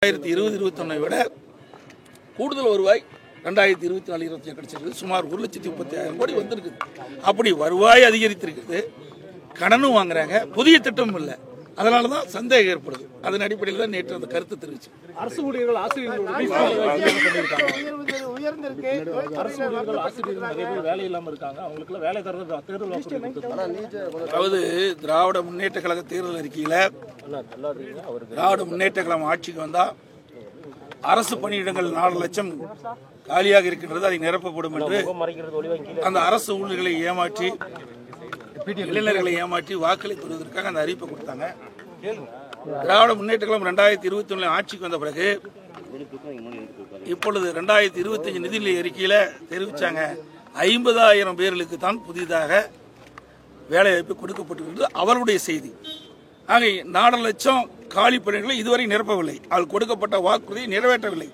2020-21 விட கூடுதல் வருவாய் 2024-25 கிடைச்சிருக்கு. சுமார் 1,35,000 கோடி வந்திருக்குது. அப்படி வருவாய் அதிகரித்திருக்குது, கடனும் வாங்குறாங்க, புதிய திட்டமும் இல்லை. அதனால தான் சந்தேகம் ஏற்படுது. அதன் அடிப்படையில் தான் நேற்று அந்த கருத்து தெரிவிச்சு. அரசு ஊழியர்கள் ஆசிரியர்கள் வேலை இல்லாம இருக்காங்க. அவங்களுக்கு வேலை தரது தேர்தல். அதாவது திராவிட முன்னேற்ற கழக தேர்தல் அறிக்கையில திராவிட முன்னேற்ற கழகம் ஆட்சிக்கு வந்தா அரசு பணியிடங்கள் 4 லட்சம் காலியாக இருக்கின்றது, அதை நிரப்பப்படும் என்று அந்த அரசு ஊழியர்களை ஏமாற்றி இளைஞர்களை ஏமாற்றி வாக்களை பெறுவதற்காக அந்த அறிவிப்பை கொடுத்தாங்க. திராவிட முன்னேற்ற கழகம் 2021 ஆட்சிக்கு வந்த பிறகு இப்பொழுது 2025 நிதிநிலை அறிக்கையில தெரிவிச்சாங்க 50,000 பேர்களுக்கு தான் புதிதாக வேலை வாய்ப்பு கொடுக்கப்பட்டிருக்கிறது. அவருடைய செய்தி. ஆக 4 லட்சம் காலி பணிகளை இதுவரை நிரப்பவில்லை. அவள் கொடுக்கப்பட்ட வாக்குறுதியை நிறைவேற்றவில்லை.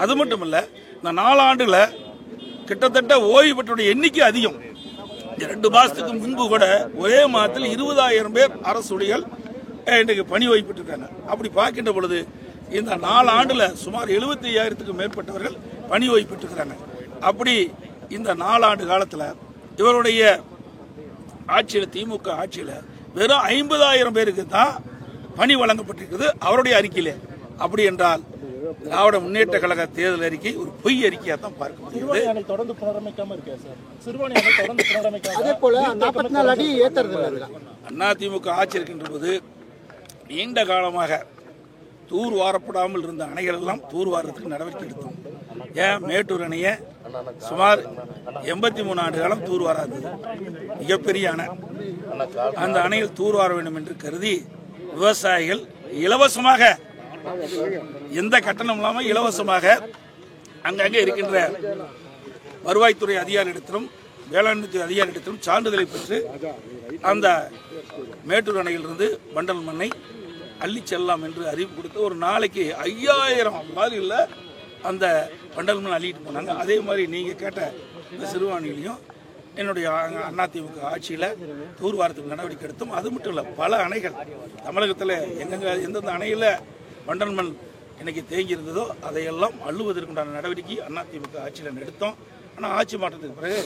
அது மட்டுமல்ல, இந்த 4 ஆண்டுல கிட்டத்தட்ட ஓய்வு பெற்றோருடைய எண்ணிக்கை அதிகம். 2 மாசத்துக்கு முன்பு கூட ஒரே மாதத்தில் 20,000 பேர் அரசு ஊழியர்கள் இன்றைக்கு பணி ஓய்வு பெற்றிருக்காங்க. அப்படி பார்க்கின்ற பொழுது இந்த 4 ஆண்டுல சுமார் 75,000க்கும் மேற்பட்டவர்கள் பணி ஓய்வு பெற்றிருக்கிறாங்க. அப்படி இந்த 4 ஆண்டு காலத்தில் இவருடைய ஆட்சியில், திமுக ஆட்சியில் வெறும் 50,000 பேருக்கு தான் பணி வழங்கப்பட்டிருக்கிறது அவருடைய அறிக்கையிலே. அப்படி என்றால் திராவிட முன்னேற்ற கழக தேர்தல் அறிக்கை ஒரு பொய் அறிக்கையாக தான் பார்க்க முடியுது. தொடர்ந்து புனரமைக்காம இருக்கேன் சார். சிறுபான்மை தொடர்ந்து புனரமைக்காம அதே போல 44 அடி ஏத்துறது அதிமுக ஆட்சி இருக்கின்ற போது நீண்ட காலமாக தூர் வாரப்படாமல் இருந்த அணைகள் எல்லாம் தூர் வாரத்துக்கு நடவடிக்கை எடுத்தோம். ஏன் மேட்டூர் அணையை சுமார் 83 ஆண்டு காலம் தூர் வாராது, மிகப்பெரிய அணை. அந்த அணையில் தூர் வார வேண்டும் என்று கருதி விவசாயிகள் இலவசமாக, எந்த கட்டணம் இல்லாமல் இலவசமாக அங்கங்கே இருக்கின்ற வருவாய்த்துறை அதிகாரியிடத்திலும் வேளாண்மை துறை அதிகாரியிடத்திலும் சான்றிதழை பெற்று அந்த மேட்டூர் அணையிலிருந்து பண்டல் மண்ணை அள்ளி செல்லலாம் என்று அறிவிப்பு கொடுத்து ஒரு நாளைக்கு 5,000 லாரியில் அந்த பண்டல் மண் அள்ளிட்டு போனாங்க. அதே மாதிரி நீங்கள் கேட்ட இந்த சிறுவாணியிலையும் என்னுடைய அதிமுக ஆட்சியில் தூர்வாரத்துக்கு நடவடிக்கை எடுத்தோம். அது மட்டும் இல்லை, பல அணைகள் தமிழகத்தில் எந்தெந்த அணையில் பண்டல் மண் இன்னைக்கு தேங்கி இருந்ததோ அதையெல்லாம் அள்ளுவதற்குண்டான நடவடிக்கை அதிமுக ஆட்சியில் எடுத்தோம். ஆனால் ஆட்சி மாற்றத்துக்கு பிறகு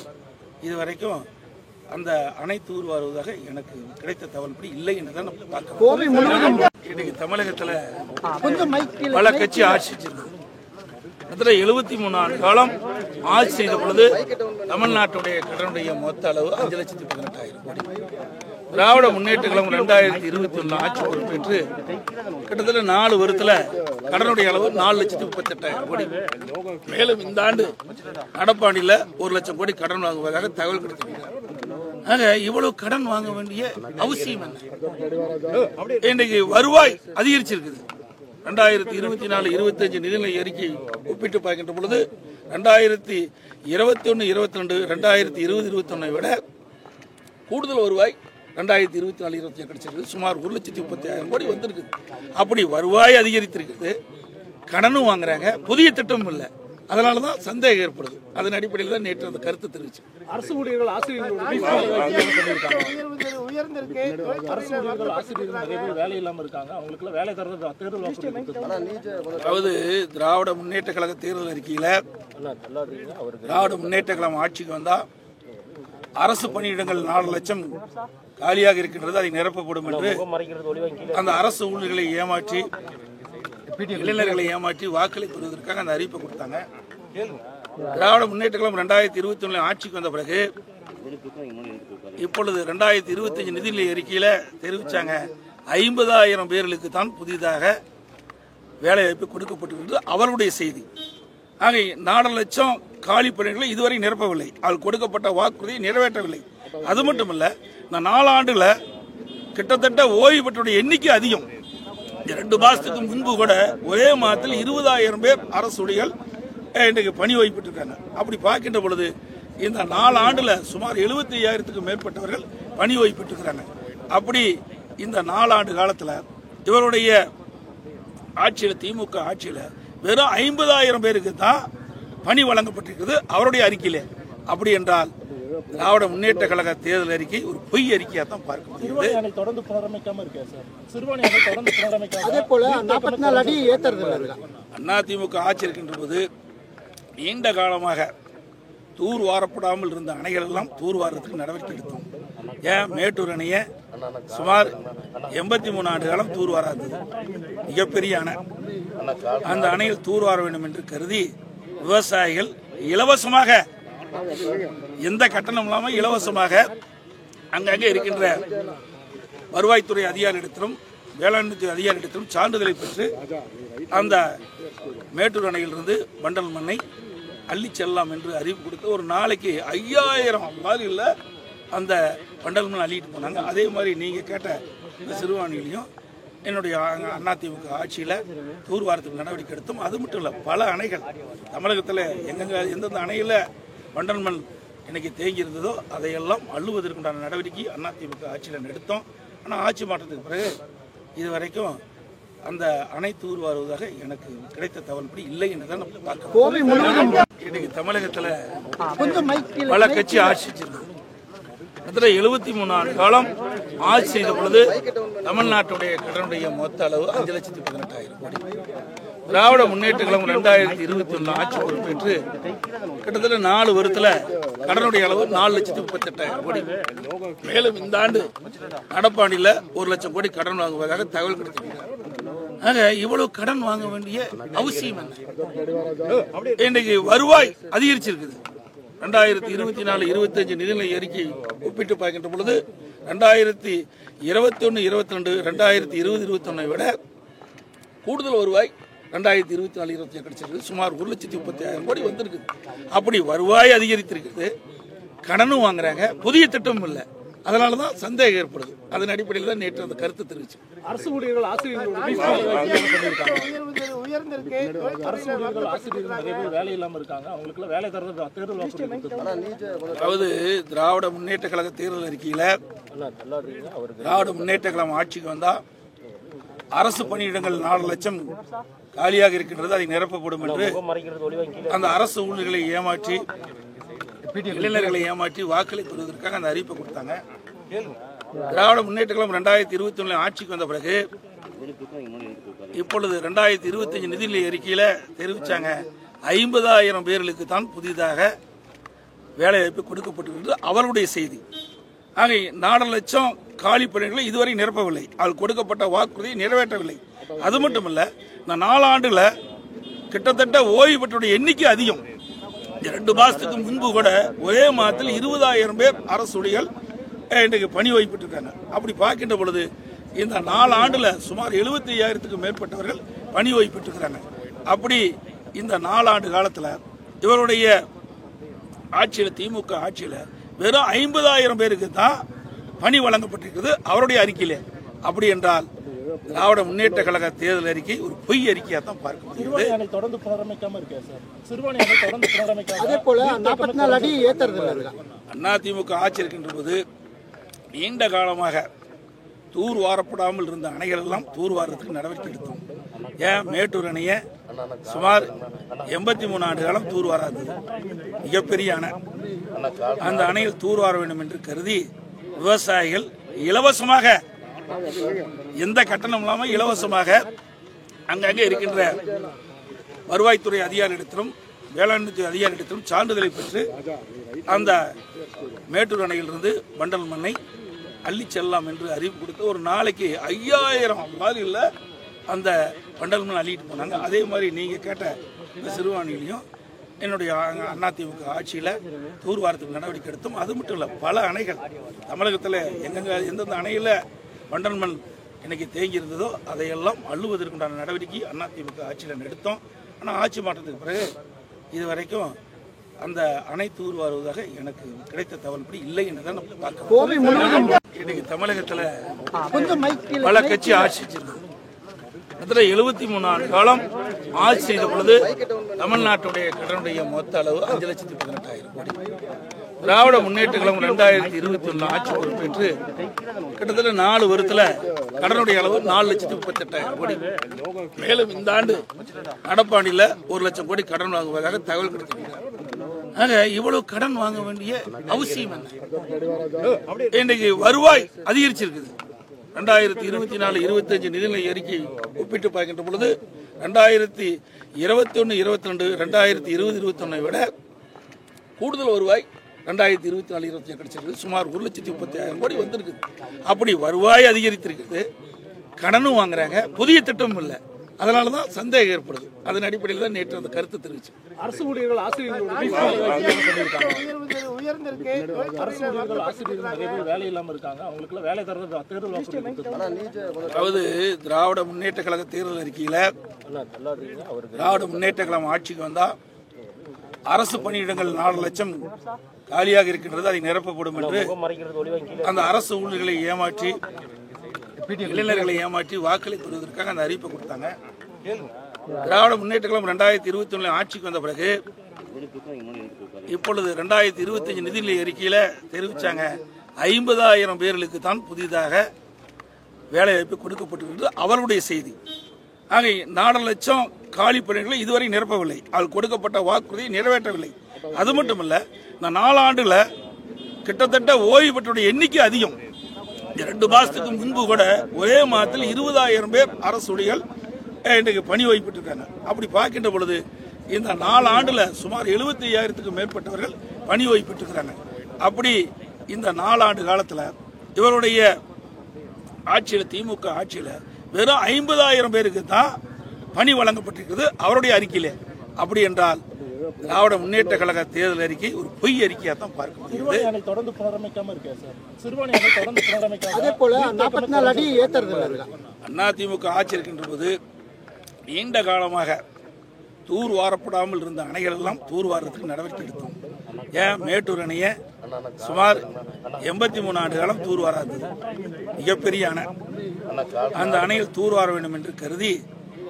இதுவரைக்கும் அந்த அணை தூர்வாருவதாக எனக்கு கிடைத்த தகவல்படி இல்லை என்றுதான் நம்ம பார்க்கிறோம். இன்னைக்கு தமிழகத்தில் பல கட்சி ஆட்சி செஞ்சிருக்கு. 73 ஆண்டு காலம் ஆட்சி செய்த பொழுது தமிழ்நாட்டுடைய கடனுடைய மொத்த அளவு 5,18,000 கோடி. திராவிட முன்னேற்ற கழகம் 2021 ஆட்சி பொறுப்பேற்று கிட்டத்தட்ட 4 வருடத்துல கடனுடைய அளவு 4,38,000 கோடி. மேலும் இந்த ஆண்டு நடப்பாண்டில் 1 லட்சம் கோடி கடன் வாங்குவதாக தகவல் கிடைத்திருக்கிறார். ஆக இவ்வளவு கடன் வாங்க வேண்டிய அவசியம் என்ன? இன்றைக்கு வருவாய் அதிகரிச்சிருக்குது. 2024-25 நிதிநிலை அறிக்கை ஒப்பிட்டு பார்க்கின்ற பொழுது 2021-22 2020-21 விட கூடுதல் வருவாய் 2024-25 கிடைச்சிருக்கு. சுமார் 1,35,000 கோடி வந்திருக்குது. அப்படி வருவாய் அதிகரித்திருக்குது, கடனும் வாங்குறாங்க, புதிய திட்டமும் இல்லை. அதனால தான் சந்தேகம் ஏற்படுது. அதன் அடிப்படையில் தான் நேற்று அந்த கருத்து தெரிவிச்சு. அரசு ஊழியர்கள் ஆசிரியர்கள் வேலை இல்லாம இருக்காங்க. அவங்களுக்கு வேலை தரது தேர்தல். அதாவது திராவிட முன்னேற்ற கழக தேர்தல் அறிக்கையில திராவிட முன்னேற்ற கழகம் ஆட்சிக்கு வந்தா அரசு பணியிடங்கள் 4 லட்சம் காலியாக இருக்கின்றது, அதை நிரப்பப்படும் என்று அந்த அரசு ஊழியர்களை ஏமாற்றி இளைஞர்களை ஏமாற்றி வாக்களை பெறுவதற்காக அந்த அறிவிப்பை கொடுத்தாங்க. திராவிட முன்னேற்ற கழகம் 2021 ஆட்சிக்கு வந்த பிறகு இப்பொழுது 2025 நிதிநிலை அறிக்கையில தெரிவிச்சாங்க 50,000 பேர்களுக்கு தான் புதிதாக வேலை வாய்ப்பு கொடுக்கப்பட்டிருக்கிறது. அவருடைய செய்தி. ஆக 4 லட்சம் காலி பணிகளை இதுவரை நிரப்பவில்லை. அவள் கொடுக்கப்பட்ட வாக்குறுதியை நிறைவேற்றவில்லை. அது மட்டுமல்ல, இந்த 4 ஆண்டுல கிட்டத்தட்ட ஓய்வு பெற்றோருடைய எண்ணிக்கை அதிகம். 2 மாசத்துக்கு முன்பு கூட ஒரே மாதத்தில் 20,000 பேர் அரசு ஊழியர்கள் இன்றைக்கு பணி ஓய்வு பெற்றிருக்காங்க. அப்படி பார்க்கின்ற பொழுது இந்த 4 ஆண்டுல சுமார் 75,000க்கும் மேற்பட்டவர்கள் பணி ஓய்வு பெற்றிருக்கிறாங்க. அப்படி இந்த 4 ஆண்டு காலத்தில் இவருடைய ஆட்சியில், திமுக ஆட்சியில் வெறும் 50,000 பேருக்கு தான் பணி வழங்கப்பட்டிருக்கிறது அவருடைய அறிக்கையிலே. அப்படி என்றால் திராவிட முன்னேற்ற கழக தேர்தல் அறிக்கை ஒரு பொய் அறிக்கையா தான் பார்க்க முடியுது. சிறுவாணி அணை தொடர்ந்து புனரமைக்காம இருக்கே சார். சிறுவாணி அணை தொடர்ந்து புனரமைக்காம அதே போல 44 அடி ஏத்துறது அதிமுக ஆட்சி இருக்கின்ற போது நீண்ட காலமாக தூர் வாரப்படாமல் இருந்த அணைகள் எல்லாம் தூர் வாரத்துக்கு நடவடிக்கை எடுத்தோம். ஏன் மேட்டூர் அணையை சுமார் 83 ஆண்டு காலம் தூர் வாராது மிகப்பெரிய அணை. அந்த அணையில் தூர் வார வேண்டும் என்று கருதி விவசாயிகள் இலவசமாக எந்த கட்டணம் இல்லாமல் இலவசமாக அங்கங்கே இருக்கின்ற வருவாய்த்துறை அதிகாரியிடத்திலும் வேளாண்மைத்துறை அதிகாரியிடத்திலும் சான்றிதழை பெற்று அந்த மேட்டூர் அணையிலிருந்து பண்டல் மண்ணை அள்ளி செல்லலாம் என்று அறிவிப்பு கொடுத்து ஒரு நாளைக்கு 5000 லாரியில் அந்த பண்டல் மண் அள்ளிட்டு போனாங்க. அதே மாதிரி நீங்கள் கேட்ட இந்த சிறுவாணியிலையும் என்னுடைய அதிமுக ஆட்சியில் தூர்வாரத்துக்கு நடவடிக்கை எடுத்தோம். அது மட்டும் இல்லை, பல அணைகள் தமிழகத்தில் எங்கெங்க எந்தெந்த அணையில் பண்டல் மண் இன்னைக்கு தேங்கி இருந்ததோ அதையெல்லாம் அள்ளுவதற்குண்டான நடவடிக்கை அதிமுக ஆட்சியில் எடுத்தோம். ஆனால் ஆட்சி மாற்றத்துக்கு பிறகு இதுவரைக்கும் அந்த அணை தூர்வாருவதாக எனக்கு கிடைத்த தகவல்படி இல்லை என்றுதான் நம்ம பார்க்கிறோம். இன்னைக்கு தமிழகத்தில் பல கட்சி ஆட்சி செஞ்சிருக்கு. 73 ஆண்டு காலம் ஆட்சி செய்த பொழுது தமிழ்நாட்டுடைய கடனுடைய மொத்த அளவு 5,18,000 கோடி. திராவிட முன்னேற்ற கழகம் 2021 ஆட்சி பொறுப்பேற்று கிட்டத்தட்ட 4 வருடத்தில் கடனுடைய அளவு 4,38,000 கோடி. மேலும் இந்த ஆண்டு நடப்பாண்டில் 1,00,000 கோடி கடன் வாங்குவதாக தகவல் கிடைத்திருக்கிறார். ஆக இவ்வளவு கடன் வாங்க வேண்டிய அவசியம் என்ன? இன்னைக்கு வருவாய் அதிகரிச்சிருக்குது. 2024-25 நிதிநிலை அறிக்கை ஒப்பிட்டு பார்க்கின்ற பொழுது 2021-22 2020-21 விட கூடுதல் வருவாய் 2024-25 கிடைச்சிருக்கு. சுமார் 1,30,000 கோடி வந்திருக்குது. அப்படி வருவாய் அதிகரித்திருக்குது, கடனும் வாங்குறாங்க, புதிய திட்டமும் இல்லை. அதனால தான் சந்தேகம் ஏற்படுது. அதன் அடிப்படையில் தான் நேற்று அந்த கருத்து தெரிவிச்சு. அரசு ஊழியர்கள் ஆசிரியர்கள் நிறைய பேர் வேலை இல்லாம இருக்காங்க. அவங்களுக்கு வேலை தரது தேர்தல் அதாவது திராவிட முன்னேற்ற கழக தேர்தல் அறிக்கையில திராவிட முன்னேற்ற கழகம் ஆட்சிக்கு வந்தா அரசு பணியிடங்கள் 4 லட்சம் காலியாக இருக்கின்றது, அதை நிரப்பப்படும் என்று அந்த அரசு ஊழியர்களை ஏமாற்றி இளைஞர்களை ஏமாற்றி வாக்களை பெறுவதற்காக அந்த அறிவிப்பை கொடுத்தாங்க. திராவிட முன்னேற்ற கழகம் 2021 ஆட்சிக்கு வந்த பிறகு இப்பொழுது 2025 நிதிநிலை அறிக்கையில தெரிவிச்சாங்க 50,000 பேர்களுக்கு தான் புதிதாக வேலை வாய்ப்பு கொடுக்கப்பட்டிருக்கிறது அவருடைய செய்தி. ஆக 4 லட்சம் காலி பணிகளை இதுவரை நிரப்பவில்லை. அவள் கொடுக்கப்பட்ட வாக்குறுதியை நிறைவேற்றவில்லை. அது மட்டுமல்ல, இந்த 4 ஆண்டுல கிட்டத்தட்ட ஓய்வு பெற்றோருடைய எண்ணிக்கை அதிகம். 2 மாசத்துக்கு முன்பு கூட ஒரே மாதத்தில் 20,000 பேர் அரசு ஊழியர்கள் இன்றைக்கு பணி ஓய்வு பெற்றிருக்காங்க. அப்படி பார்க்கின்ற பொழுது இந்த 4 ஆண்டுல சுமார் 75,000க்கும் மேற்பட்டவர்கள் பணி ஓய்வு பெற்றிருக்கிறாங்க. அப்படி இந்த 4 ஆண்டு காலத்தில் இவருடைய ஆட்சியில் திமுக ஆட்சியில் வெறும் 50,000 பேருக்கு தான் பணி வழங்கப்பட்டிருக்கிறது அவருடைய அறிக்கையிலே. அப்படி என்றால் திராவிட முன்னேற்ற கழக தேர்தல் அறிக்கை ஒரு பொய் அறிக்கையா தான் பார்க்க முடியுது. தொடர்ந்து புனரமைக்காம இருக்கே சார். சிறுவாணி அணை தொடர்ந்து புனரமைக்காம அதே போல 44 அடி ஏத்துறது அதிமுக ஆட்சி இருக்கின்ற போது நீண்ட காலமாக தூர் வாரப்படாமல் இருந்த அணைகள் எல்லாம் தூர் வாரத்துக்கு நடவடிக்கை எடுத்தோம். ஏன் மேட்டூர் அணையை சுமார் 83 ஆண்டு காலம் தூர் வாராது மிகப்பெரிய அணை. அந்த அணையில் தூர் வார வேண்டும் என்று கருதி விவசாயிகள் இலவசமாக எந்த கட்டணம் இல்லாமல் இலவசமாக அங்கங்கே இருக்கின்ற வருவாய்த்துறை அதிகாரியிடத்திலும் வேளாண்மைத்துறை அதிகாரியிடத்திலும் சான்றிதழை பெற்று அந்த மேட்டூர் அணையிலிருந்து பண்டல் மண்ணை அள்ளி செல்லலாம் என்று அறிவிப்பு கொடுத்து ஒரு நாளைக்கு 5000 லாரியில் அந்த பண்டல் மண் அள்ளிட்டு போனாங்க. அதே மாதிரி நீங்கள் கேட்ட இந்த சிறுவாணியிலையும் என்னுடைய அதிமுக ஆட்சியில் தூர்வாரத்துக்கு நடவடிக்கை எடுத்தோம். அது மட்டும் இல்லை, பல அணைகள் தமிழகத்தில் எங்கெங்க எந்தெந்த அணையில் பண்டல் மண் இன்னைக்கு தேங்கி இருந்ததோ அதையெல்லாம் அள்ளுவதற்குண்டான நடவடிக்கை அதிமுக ஆட்சியில் எடுத்தோம். ஆனால் ஆட்சி மாற்றத்துக்கு பிறகு இதுவரைக்கும் அந்த அணை தூர்வாருவதாக எனக்கு கிடைத்த தகவல்படி இல்லை என்றுதான் நம்ம பார்க்கிறோம். இன்னைக்கு தமிழகத்தில் பல கட்சி ஆட்சி செஞ்சிருக்கு. 73 ஆண்டு காலம் ஆட்சி செய்த பொழுது தமிழ்நாட்டுடைய கடனுடைய மொத்த அளவு 5,18,000 கோடி. திராவிட முன்னேற்ற கழகம் 2021 ஆட்சி பொறுப்பேற்று கிட்டத்தட்ட 4 வருடத்தில் கடனுடைய அளவு 4,38,000 கோடி. மேலும் இந்த ஆண்டு நடப்பாண்டில் 1,00,000 கோடி கடன் வாங்குவதாக தகவல் கிடைத்திருக்கிறார். ஆக இவ்வளவு கடன் வாங்க வேண்டிய அவசியம் என்ன? இன்றைக்கு வருவாய் அதிகரிச்சிருக்குது. 2024-25 நிதிநிலை அறிக்கை ஒப்பிட்டு பார்க்கின்ற பொழுது 2021-22 2020-21 விட கூடுதல் வருவாய் 2024-25 கிடைச்சிருக்கு. சுமார் 1,30,000 கோடி வந்திருக்குது. அப்படி வருவாய் அதிகரித்திருக்குது, கடனும் வாங்குறாங்க, புதிய திட்டமும் இல்லை. அதனால தான் சந்தேகம் ஏற்படுது. அதன் அடிப்படையில் தான் நேற்று அந்த கருத்து தெரிவிச்சு. அரசு ஊழியர்கள் ஆசிரியர்கள் நிறைய பேர் வேலை இல்லாம இருக்காங்க. அவங்களுக்கு வேலை தர்றது தேர்தல் வாக்குறுதி. அதாவது திராவிட முன்னேற்ற கழக தேர்தல் அறிக்கையில திராவிட முன்னேற்ற கழகம் ஆட்சிக்கு வந்தா அரசு பணியிடங்கள் 4 லட்சம் காலியாக இருக்கின்றது, அதை நிரப்பப்படும் என்று அந்த அரசு ஊழியர்களை ஏமாற்றி இளைஞர்களை ஏமாற்றி வாக்களை பெறுவதற்காக அந்த அறிவிப்பை கொடுத்தாங்க. திராவிட முன்னேற்ற கழகம் 2021 ஆட்சிக்கு வந்த பிறகு இப்பொழுது 2025 நிதிநிலை அறிக்கையில தெரிவிச்சாங்க 50,000 பேர்களுக்கு தான் புதிதாக வேலை வாய்ப்பு கொடுக்கப்பட்டிருக்கிறது அவர்களுடைய செய்தி. ஆக 4 லட்சம் காலி பணிகளை இதுவரை நிரப்பவில்லை, அவர்கள் கொடுக்கப்பட்ட வாக்குறுதியை நிறைவேற்றவில்லை. அது மட்டுமல்ல, இந்த 4 ஆண்டுல கிட்டத்தட்ட ஓய்வு பெற்றோருடைய எண்ணிக்கை அதிகம். 2 மாசத்துக்கு முன்பு கூட ஒரே மாதத்தில் 20,000 பேர் அரசு ஊழியர்கள் இன்றைக்கு பணி ஓய்வு பெற்றிருக்காங்க. அப்படி பார்க்கின்ற பொழுது இந்த 4 ஆண்டுல சுமார் 75,000க்கும் மேற்பட்டவர்கள் பணி ஓய்வு பெற்றிருக்கிறாங்க. அப்படி இந்த 4 ஆண்டு காலத்தில் இவருடைய ஆட்சியில், திமுக ஆட்சியில் வெறும் 50,000 பேருக்கு தான் பணி வழங்கப்பட்டிருக்கிறது அவருடைய அறிக்கையிலே. அப்படி என்றால் திராவிட முன்னேற்ற கழக தேர்தல் அறிக்கை ஒரு பொய் அறிக்கையா தான் பார்க்க முடியுது. தொடர்ந்து புனரமைக்காம இருக்கா சார்? சிறுபான்மையினர் தொடர்ந்து புனரமைக்காம, அதே போல 44 அடி ஏத்துறது அதிமுக ஆட்சி இருக்கின்ற போது நீண்ட காலமாக தூர் வாரப்படாமல் இருந்த அணைகள் எல்லாம் தூர் வாரத்துக்கு நடவடிக்கை எடுத்தோம். ஏன் மேட்டூர் அணையை சுமார் 83 ஆண்டு காலம் தூர் வாராது, மிகப்பெரிய அணை. அந்த அணையில் தூர் வார வேண்டும் என்று கருதி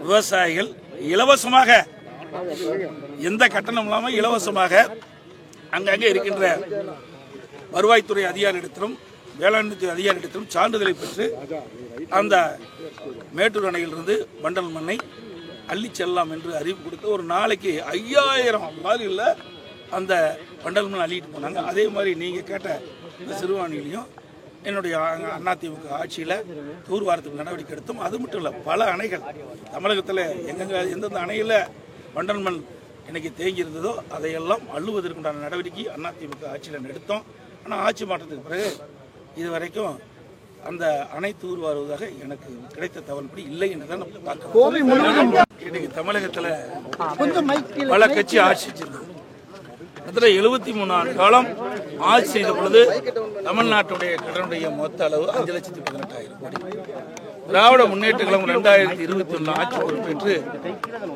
விவசாயிகள் இலவசமாக, எந்த கட்டணம் இல்லாமல் இலவசமாக அங்கங்கே இருக்கின்ற வருவாய்த்துறை அதிகாரியிடத்திலும் வேளாண் அதிகாரியிடத்திலும் சான்றிதழை பெற்று அந்த மேட்டூர் அணையிலிருந்து பண்டல் மண்ணை அள்ளி செல்லலாம் என்று அறிவிப்பு கொடுத்து ஒரு நாளைக்கு 5,000 லாரியில் அந்த பண்டல் மண் அள்ளிட்டு போனாங்க. அதே மாதிரி நீங்கள் கேட்ட இந்த சிறுவாணிலையும் என்னுடைய அதிமுக ஆட்சியில் தூர்வாரத்துக்கு நடவடிக்கை எடுத்தோம். அது மட்டும் இல்லை, பல அணைகள் தமிழகத்தில் எந்தெந்த அணையில் பண்டல் மண் இன்னைக்கு தேங்கி இருந்ததோ அதையெல்லாம் அள்ளுவதற்குண்டான நடவடிக்கை அதிமுக ஆட்சியில் எடுத்தோம். ஆனால் ஆட்சி மாற்றத்துக்கு பிறகு இதுவரைக்கும் அந்த அணை தூர்வாருவதாக எனக்கு கிடைத்த தகவல்படி இல்லை என்றுதான் நம்ம பார்க்கிறோம். இன்னைக்கு தமிழகத்தில் பல கட்சி ஆட்சி செஞ்சிருக்கு. 73 ஆண்டு காலம் ஆட்சி செய்த பொழுது தமிழ்நாட்டுடைய கடனுடைய மொத்த அளவு 5,18,000 கோடி. திராவிட முன்னேற்ற கழகம் 2021 ஆட்சி பொறுப்பேற்று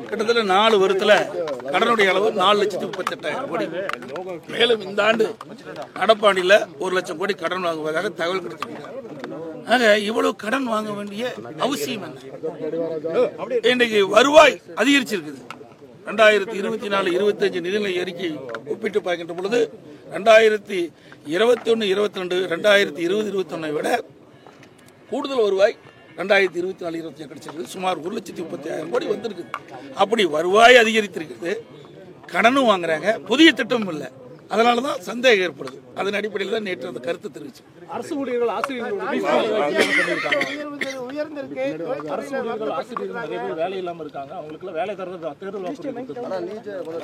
கிட்டத்தட்ட 4 வருடத்தில் கடனுடைய அளவு 4,38,000 கோடி. மேலும் இந்த ஆண்டு நடப்பாண்டில் 1 லட்சம் கோடி கடன் வாங்குவதாக தகவல் கிடைத்திருக்கிறார். ஆக இவ்வளவு கடன் வாங்க வேண்டிய அவசியம் என்ன? இன்றைக்கு வருவாய் அதிகரிச்சிருக்குது. 2024-25 நிதிநிலை அறிக்கை ஒப்பிட்டு பார்க்கின்ற பொழுது 2021-22 2020-21 விட கூடுதல் வருவாய் 2024-25 கிடைச்சிருக்கு. சுமார் 1,30,000 கோடி வந்திருக்குது. அப்படி வருவாய் அதிகரித்திருக்குது, கடனும் வாங்குறாங்க, புதிய திட்டமும் இல்லை. அதனால தான் சந்தேகம் ஏற்படுது. அதன் அடிப்படையில் தான் நேற்று அந்த கருத்து தெரிவிச்சு. அரசு ஊழியர்கள் ஆசிரியர்கள் நிறைய பேர் வேலை இல்லாம இருக்காங்க. அவங்களுக்கு வேலை தர்றது தேர்தல் வாக்குறுதி.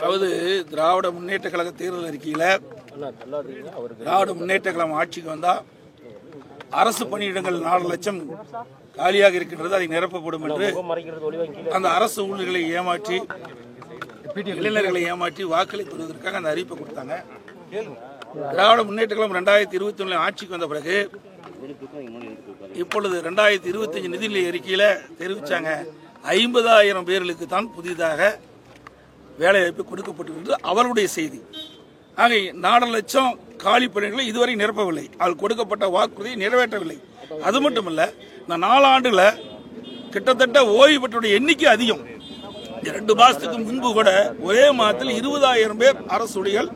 அதாவது திராவிட முன்னேற்ற கழக தேர்தல் அறிக்கையில திராவிட முன்னேற்ற கழகம் ஆட்சிக்கு வந்தா அரசு பணியிடங்கள் 4 லட்சம் காலியாக இருக்கின்றது, அதை நிரப்பப்படும் என்று அந்த அரசு ஊழியர்களை ஏமாற்றி இளைஞர்களை ஏமாற்றி வாக்களை பெறுவதற்காக அந்த அறிவிப்பை கொடுத்தாங்க. திராவிட முன்னேற்ற கழகம் 2021 ஆட்சிக்கு வந்த பிறகு இப்பொழுது 2025 நிதிநிலை அறிக்கையில தெரிவிச்சாங்க 50,000 பேர்களுக்கு தான் புதிதாக வேலை வாய்ப்பு கொடுக்கப்பட்டிருக்கிறது அவர்களுடைய செய்தி. ஆக 4 லட்சம் காலி பணிகளை இதுவரை நிரப்பவில்லை, அவர்கள் கொடுக்கப்பட்ட வாக்குறுதியை நிறைவேற்றவில்லை. அது மட்டுமல்ல, இந்த 4 ஆண்டுல கிட்டத்தட்ட ஓய்வு பெற்றோருடைய எண்ணிக்கை அதிகம். 2 மாசத்துக்கு முன்பு கூட ஒரே மாதத்தில் 20,000 பேர் அரசு ஊழியர்கள்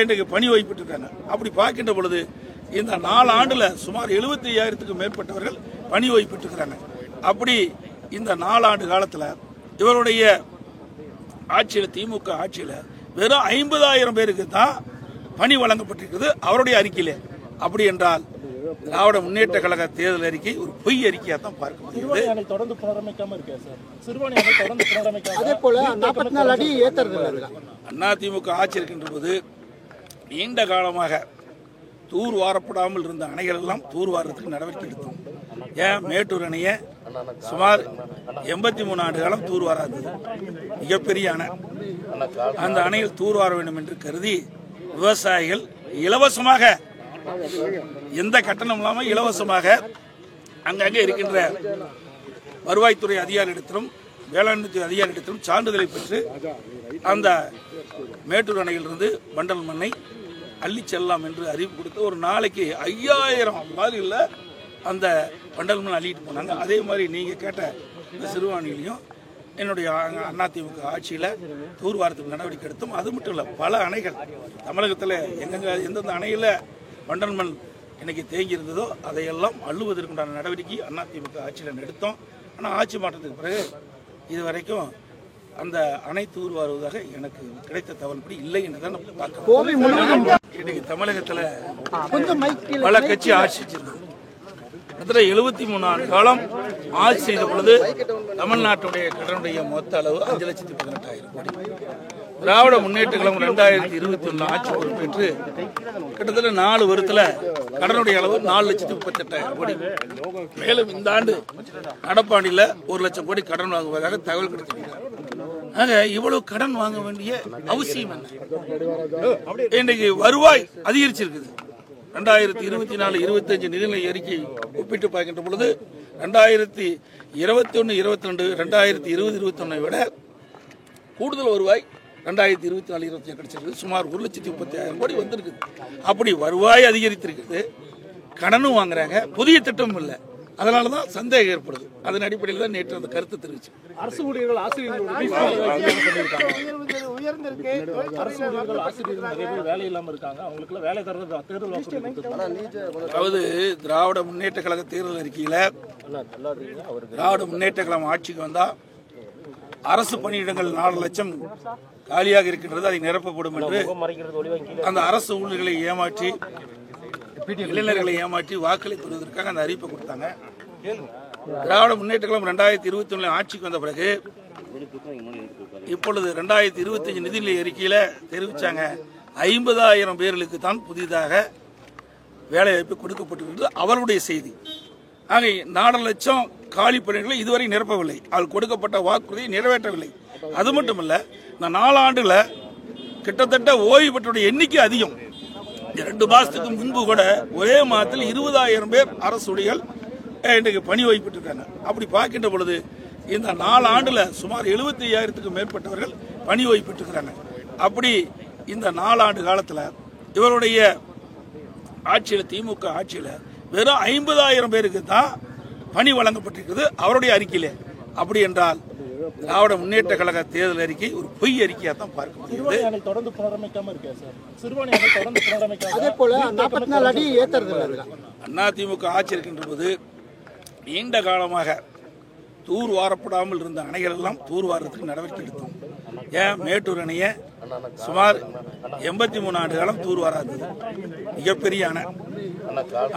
இன்றைக்கு பணி ஓய்வு பெற்றிருக்காங்க. அப்படி பார்க்கின்ற பொழுது இந்த 4 ஆண்டுல சுமார் 75,000க்கும் மேற்பட்டவர்கள் பணி ஓய்வு பெற்றிருக்கிறாங்க. அப்படி இந்த 4 ஆண்டு காலத்தில் இவருடைய ஆட்சியில், திமுக ஆட்சியில் வெறும் 50,000 பேருக்கு தான் பணி வழங்கப்பட்டிருக்கிறது அவருடைய அறிக்கையிலே. அப்படி என்றால் திராவிட முன்னேற்ற கழக தேர்தல் அறிக்கை ஒரு பொய் அறிக்கையா தான் பார்க்க முடியுது. தொடர்ந்து புனரமைக்காம இருக்கேன் சார். சிறுபாணி அணை தொடர்ந்து புனரமைக்காம அதே போல 44 அடி ஏத்துறது அதிமுக ஆட்சி இருக்கின்ற போது நீண்ட காலமாக தூர் வாரப்படாமல் இருந்த அணைகள் எல்லாம் தூர் வாரத்துக்கு நடவடிக்கை எடுத்தோம். ஏன் மேட்டூர் அணையை சுமார் 83 ஆண்டு காலம் தூர் வாராது மிகப்பெரிய அணை. அந்த அணையில் தூர் வார வேண்டும் என்று கருதி விவசாயிகள் இலவசமாக, எந்த கட்டணம் இல்லாமல் இலவசமாக அங்கங்கே இருக்கின்ற வருவாய்த்துறை அதிகாரியிடத்திலும் வேளாண்மை அதிகாரியிடத்திலும் சான்றிதழை பெற்று அந்த மேட்டூர் அணையிலிருந்து பண்டல் மண்ணை அள்ளி செல்லலாம் என்று அறிவிப்பு கொடுத்து ஒரு நாளைக்கு 5000 லாரியில் அந்த பண்டல் மண் அள்ளிட்டு போனாங்க. அதே மாதிரி நீங்கள் கேட்ட இந்த சிறுவாணியிலையும் என்னுடைய அதிமுக ஆட்சியில் தூர்வாரத்துக்கு நடவடிக்கை எடுத்தோம். அது மட்டும் இல்லை, பல அணைகள் தமிழகத்தில் எந்தெந்த அணையில் பண்டல் மண் இன்னைக்கு தேங்கி இருந்ததோ அதையெல்லாம் அள்ளுவதற்குண்டான நடவடிக்கை அதிமுக ஆட்சியில் எடுத்தோம். ஆனால் ஆட்சி மாற்றத்துக்கு பிறகு இதுவரைக்கும் அந்த அணை தூர்வாருவதாக எனக்கு கிடைத்த தகவல்படி இல்லை என்றுதான் நம்ம பார்க்கிறோம். இன்னைக்கு தமிழகத்தில் பல கட்சி ஆட்சி செஞ்சிருந்தது. 73 ஆண்டு காலம் ஆட்சி செய்த பொழுது தமிழ்நாட்டுடைய கடனுடைய மொத்த அளவு 5,18,000 கோடி. திராவிட முன்னேற்ற கழகம் 2021 ஆட்சி பொறுப்பேற்று கிட்டத்தட்ட 4 வருடத்துல கடனுடைய அளவு 4,38,000 கோடி. மேலும் இந்த ஆண்டு நடப்பாண்டில் 1 லட்சம் கோடி கடன் வாங்குவதாக தகவல் கிடைத்திருக்கிறார். ஆக இவ்வளவு கடன் வாங்க வேண்டிய அவசியம் என்ன? இன்றைக்கு வருவாய் அதிகரிச்சிருக்குது. 2024-25 நிதிநிலை அறிக்கை ஒப்பிட்டு பார்க்கின்ற பொழுது 2021-22 2020-21 விட கூடுதல் வருவாய் 2024-25 கிடைச்சிருக்கு. சுமார் 1,30,000 கோடி வந்திருக்குது. அப்படி வருவாய் அதிகரித்திருக்குது, கடனும் வாங்குறாங்க, புதிய திட்டமும் இல்லை. அதனாலதான் சந்தேகம் ஏற்படுது. அதன் அடிப்படையில் தான் நேற்று அந்த கருத்து தெரிவிச்சு. அரசு ஊழியர்கள் ஆசிரியர்கள் வேலை இல்லாம இருக்காங்க. அவங்களுக்கு வேலை தர்றது தேர்தல். அதாவது திராவிட முன்னேற்ற கழக தேர்தல் அறிக்கையில திராவிட முன்னேற்ற கழகம் ஆட்சிக்கு வந்தா அரசு பணியிடங்கள் 4 லட்சம் காலியாக இருக்கின்றது, அதை நிரப்பப்படும் என்று அந்த அரசு ஊழியர்களை ஏமாற்றி, இளைஞர்களை ஏமாற்றி வாக்களை பெறுவதற்காக அந்த அறிவிப்பை கொடுத்தாங்க. திராவிட முன்னேற்ற கழகம் 2021 ஆட்சிக்கு வந்த பிறகு இப்பொழுது 2025 நிதிநிலை அறிக்கையில தெரிவிச்சாங்க 50,000 பேர்களுக்கு தான் புதிதாக வேலை வாய்ப்பு கொடுக்கப்பட்டிருக்கிறது அவருடைய செய்தி. ஆக 4 லட்சம் காலி பணிகளை இதுவரை நிரப்பவில்லை. அது கொடுக்கப்பட்ட வாக்குறுதியை நிறைவேற்றவில்லை. அது மட்டுமல்ல, இந்த 4 ஆண்டுல கிட்டத்தட்ட ஓய்வு பெற்றோருடைய எண்ணிக்கை அதிகம். 2 மாசத்துக்கு முன்பு கூட ஒரே மாதத்தில் 20,000 பேர் அரசு ஊழியர்கள் இன்றைக்கு பணி ஓய்வு பெற்றிருக்காங்க. அப்படி பார்க்கின்ற பொழுது இந்த 4 ஆண்டுல சுமார் 75,000க்கும் மேற்பட்டவர்கள் பணி ஓய்வு பெற்றிருக்கிறாங்க. அப்படி இந்த 4 ஆண்டு காலத்தில் இவருடைய ஆட்சியில், திமுக ஆட்சியில் வெறும் 50,000 பேருக்கு தான் பணி வழங்கப்பட்டிருக்கிறது அவருடைய அறிக்கையிலே. அப்படி என்றால் திராவிட முன்னேற்ற கழக தேர்தல் அறிக்கை ஒரு பொய் அறிக்கையா தான் பார்க்க முடியுது. தொடர்ந்து புனரமைக்காம இருக்கேன் சார். சிறுபாணி அணை தொடர்ந்து புனரமைக்காம. அதே போல 44 அடி ஏத்துறது. அதிமுக ஆட்சி இருக்கின்ற போது நீண்ட காலமாக தூர் வாரப்படாமல் இருந்த அணைகள் எல்லாம் தூர் வாரத்துக்கு நடவடிக்கை எடுத்தோம். ஏன் மேட்டூர் அணையை சுமார் 83 ஆண்டு காலம் தூர் வாராது மிகப்பெரிய அணை.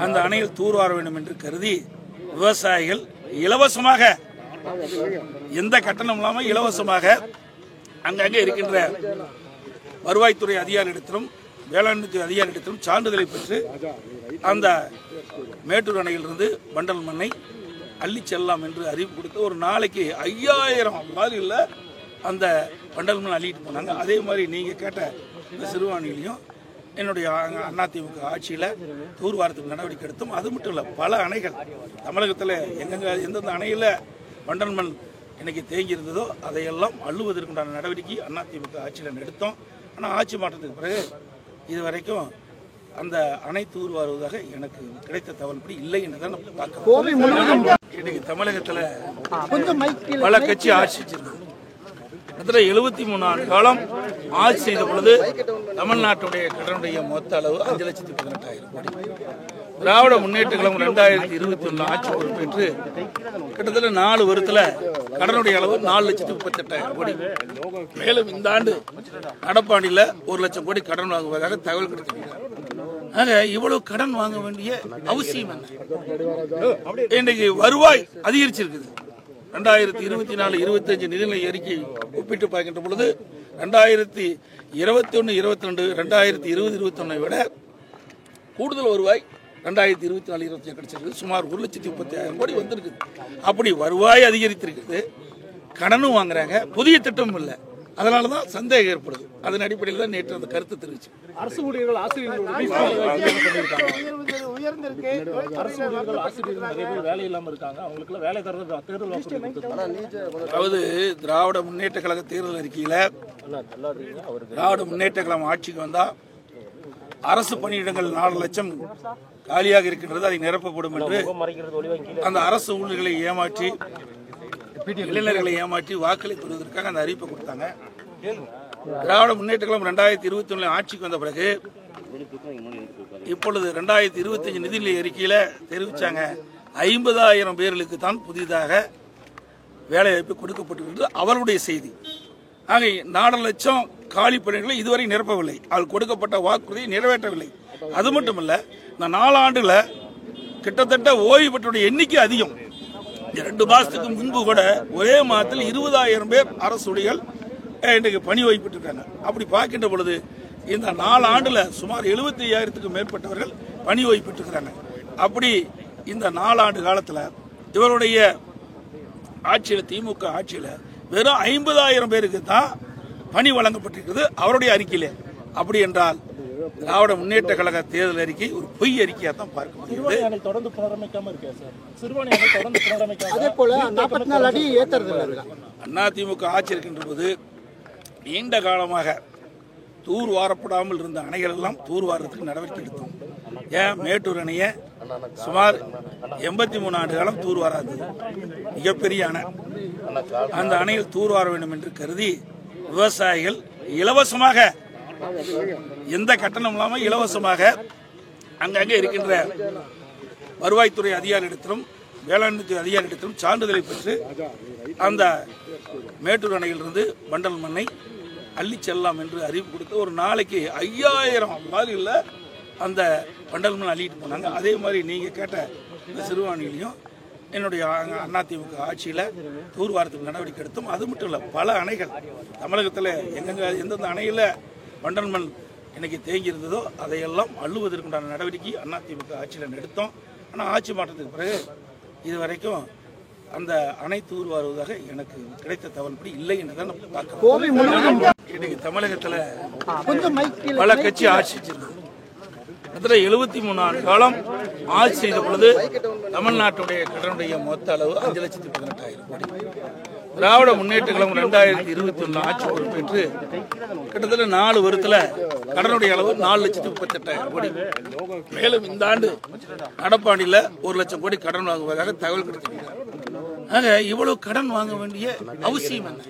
அந்த அணையில் தூர் வார வேண்டும் என்று கருதி விவசாயிகள் இலவசமாக, எந்த கட்டணம் இல்லாமல் இலவசமாக அங்கங்கே இருக்கின்ற வருவாய்த்துறை அதிகாரியிடத்திலும் வேளாண்மை அதிகாரியிடத்திலும் சான்றிதழை பெற்று அந்த மேட்டூர் அணையிலிருந்து பண்டல் மண்ணை அள்ளி செல்லலாம் என்று அறிவிப்பு கொடுத்து ஒரு நாளைக்கு 5000 லாரியில் அந்த பண்டல் மண் அள்ளிட்டு போனாங்க. அதே மாதிரி நீங்கள் கேட்ட இந்த சிறுவாணியிலையும் என்னுடைய அதிமுக ஆட்சியில் தூர்வாரத்துக்கு நடவடிக்கை எடுத்தோம். அது மட்டும் இல்லை, பல அணைகள் தமிழகத்தில் எந்தெந்த அணையில் பண்டல் மண் இன்னைக்கு தேங்கி இருந்ததோ அதையெல்லாம் அள்ளுவதற்குண்டான நடவடிக்கை அதிமுக ஆட்சியில் எடுத்தோம். ஆனால் ஆட்சி மாற்றத்துக்கு பிறகு இதுவரைக்கும் அந்த அணை தூர்வாருவதாக எனக்கு கிடைத்த தகவல்படி இல்லை என்றுதான் நம்ம பார்க்கிறோம். இன்னைக்கு தமிழகத்தில் பல கட்சி ஆட்சி செஞ்சிருந்தது. 73 ஆண்டு காலம் ஆட்சி செய்த பொழுது தமிழ்நாட்டுடைய கடனுடைய மொத்த அளவு 5,18,000 கோடி. திராவிட முன்னேற்ற கழகம் 2021 ஆட்சி பொறுப்பேற்று கிட்டத்தட்ட 4 வருடத்துல கடனுடைய அளவு 4,38,000 கோடி. மேலும் இந்த ஆண்டு நடப்பாண்டில் 1 லட்சம் கோடி கடன் வாங்குவதாக தகவல் கிடைத்திருக்கிறார். ஆக இவ்வளவு கடன் வாங்க வேண்டிய அவசியம் என்ன? இன்றைக்கு வருவாய் அதிகரிச்சிருக்குது. 2024-25 நிதிநிலை அறிக்கை ஒப்பிட்டு பார்க்கின்ற பொழுது 2021-22 2020-21 விட கூடுதல் வருவாய் 2024-25 கிடைச்சிருக்கு. சுமார் 1,30,30,000 கோடி வந்திருக்கு. அப்படி வருவாய் அதிகரித்திருக்குது, கடனும் வாங்குறாங்க, புதிய திட்டமும் இல்லை. அதனாலதான் சந்தேகம் ஏற்படுது. அதன் அடிப்படையில் தான் நேற்று அந்த கருத்து தெரிவிச்சு. அரசு ஊழியர்கள் ஆசிரியர்கள் நிறைய பேர் வேலை இல்லாம இருக்காங்க. அவங்களுக்கு வேலை தரது தேர்தல் அதாவது திராவிட முன்னேற்ற கழக தேர்தல் அறிக்கையில திராவிட முன்னேற்ற கழகம் ஆட்சிக்கு வந்தா அரசு பணியிடங்கள் 4 லட்சம் காலியாக இருக்கின்றது, அதை நிரப்பப்படும் என்று அந்த அரசு ஊழியர்களை ஏமாற்றி இளைஞர்களை ஏமாற்றி வாக்களை பெறுவதற்காக அந்த அறிவிப்பை கொடுத்தாங்க. திராவிட முன்னேற்ற கழகம் 2021 ஆட்சிக்கு வந்த பிறகு இப்பொழுது 2025 நிதிநிலை அறிக்கையில தெரிவிச்சாங்க 50,000 பேர்களுக்கு தான் புதிதாக வேலை வாய்ப்பு கொடுக்கப்பட்டிருக்கிறது அவருடைய செய்தி. ஆக 4 லட்சம் காலி பணிகளை இதுவரை நிரப்பவில்லை. அவள் கொடுக்கப்பட்ட வாக்குறுதியை நிறைவேற்றவில்லை. அது மட்டுமல்ல, இந்த 4 ஆண்டுல கிட்டத்தட்ட ஓய்வு பெற்றோருடைய எண்ணிக்கை அதிகம். 2 மாசத்துக்கு முன்பு கூட ஒரே மாதத்தில் 20,000 பேர் அரசு ஊழியர்கள் இன்றைக்கு பணி ஓய்வு பெற்றிருக்காங்க. அப்படி பார்க்கின்ற பொழுது இந்த 4 ஆண்டுல சுமார் 75,000க்கும் மேற்பட்டவர்கள் பணி ஓய்வு பெற்றிருக்கிறாங்க. அப்படி இந்த 4 ஆண்டு காலத்தில் இவருடைய ஆட்சியில், திமுக ஆட்சியில் வெறும் 50,000 பேருக்கு தான் பணி வழங்கப்பட்டிருக்கிறது அவருடைய அறிக்கையிலே. அப்படி என்றால் திராவிட முன்னேற்ற கழக தேர்தல் அறிக்கை ஒரு பொய் அறிக்கையா தான் பார்க்க முடியுது. தொடர்ந்து புனரமைக்காம இருக்கேன் சார். சிறுபான்மையினர் தொடர்ந்து புனரமைக்காம அதே போல 44 அடி ஏத்துறது அதிமுக ஆட்சி இருக்கின்ற போது நீண்ட காலமாக தூர் வாரப்படாமல் இருந்த அணைகள் எல்லாம் தூர் வாரத்துக்கு நடவடிக்கை எடுத்தோம். ஏன் மேட்டூர் அணையை சுமார் 83 ஆண்டு காலம் தூர் வாராது, மிகப்பெரிய அணை. அந்த அணையில் தூர் வார வேண்டும் என்று கருதி விவசாயிகள் இலவசமாக, எந்த கட்டணம் இல்லாமல் இலவசமாக அங்கங்கே இருக்கின்ற வருவாய்த்துறை அதிகாரியிடத்திலும் வேளாண்மைத்துறை அதிகாரியிடத்திலும் சான்றிதழை பெற்று அந்த மேட்டூர் அணையிலிருந்து வண்டல் மண்ணை அள்ளி செல்லலாம் என்று அறிவிப்பு கொடுத்து ஒரு நாளைக்கு 5,000 லாரியில் அந்த வண்டல் மண் அள்ளிட்டு போனாங்க. அதே மாதிரி நீங்கள் கேட்ட இந்த சிறுவாணியிலையும் என்னுடைய அதிமுக ஆட்சியில் தூர் வாரத்துக்கு நடவடிக்கை எடுத்தோம். அது மட்டும் இல்லை, பல அணைகள் தமிழகத்தில் எங்கெங்க எந்தெந்த அணையில் வண்டல் மண் இன்னைக்கு தேங்கி இருந்ததோ அதையெல்லாம் அள்ளுவதற்குண்டான நடவடிக்கை அதிமுக ஆட்சியில் எடுத்தோம். ஆனால் ஆட்சி மாற்றத்துக்கு பிறகு இதுவரைக்கும் அந்த அணை தூர் வருவதாக எனக்கு கிடைத்த தகவல்படி இல்லை என்றுதான் பார்க்கிறோம். இன்னைக்கு தமிழகத்தில் பல கட்சி ஆட்சி செஞ்சிருக்கு. 73 ஆண்டு காலம் ஆட்சி செய்த பொழுது தமிழ்நாட்டுடைய கடனுடைய மொத்த அளவு 5,18,000 கோடி. திராவிட முன்னேற்ற கழகம் 2021 ஆட்சி பொறுப்பேற்று கிட்டத்தட்ட 4 வருடத்துல கடனுடைய அளவு 4,38,000 கோடி. மேலும் இந்த ஆண்டு நடப்பாண்டில் 1 லட்சம் கோடி கடன் வாங்குவதாக தகவல் கிடைத்திருக்கிறார். ஆக இவ்வளவு கடன் வாங்க வேண்டிய அவசியம் என்ன?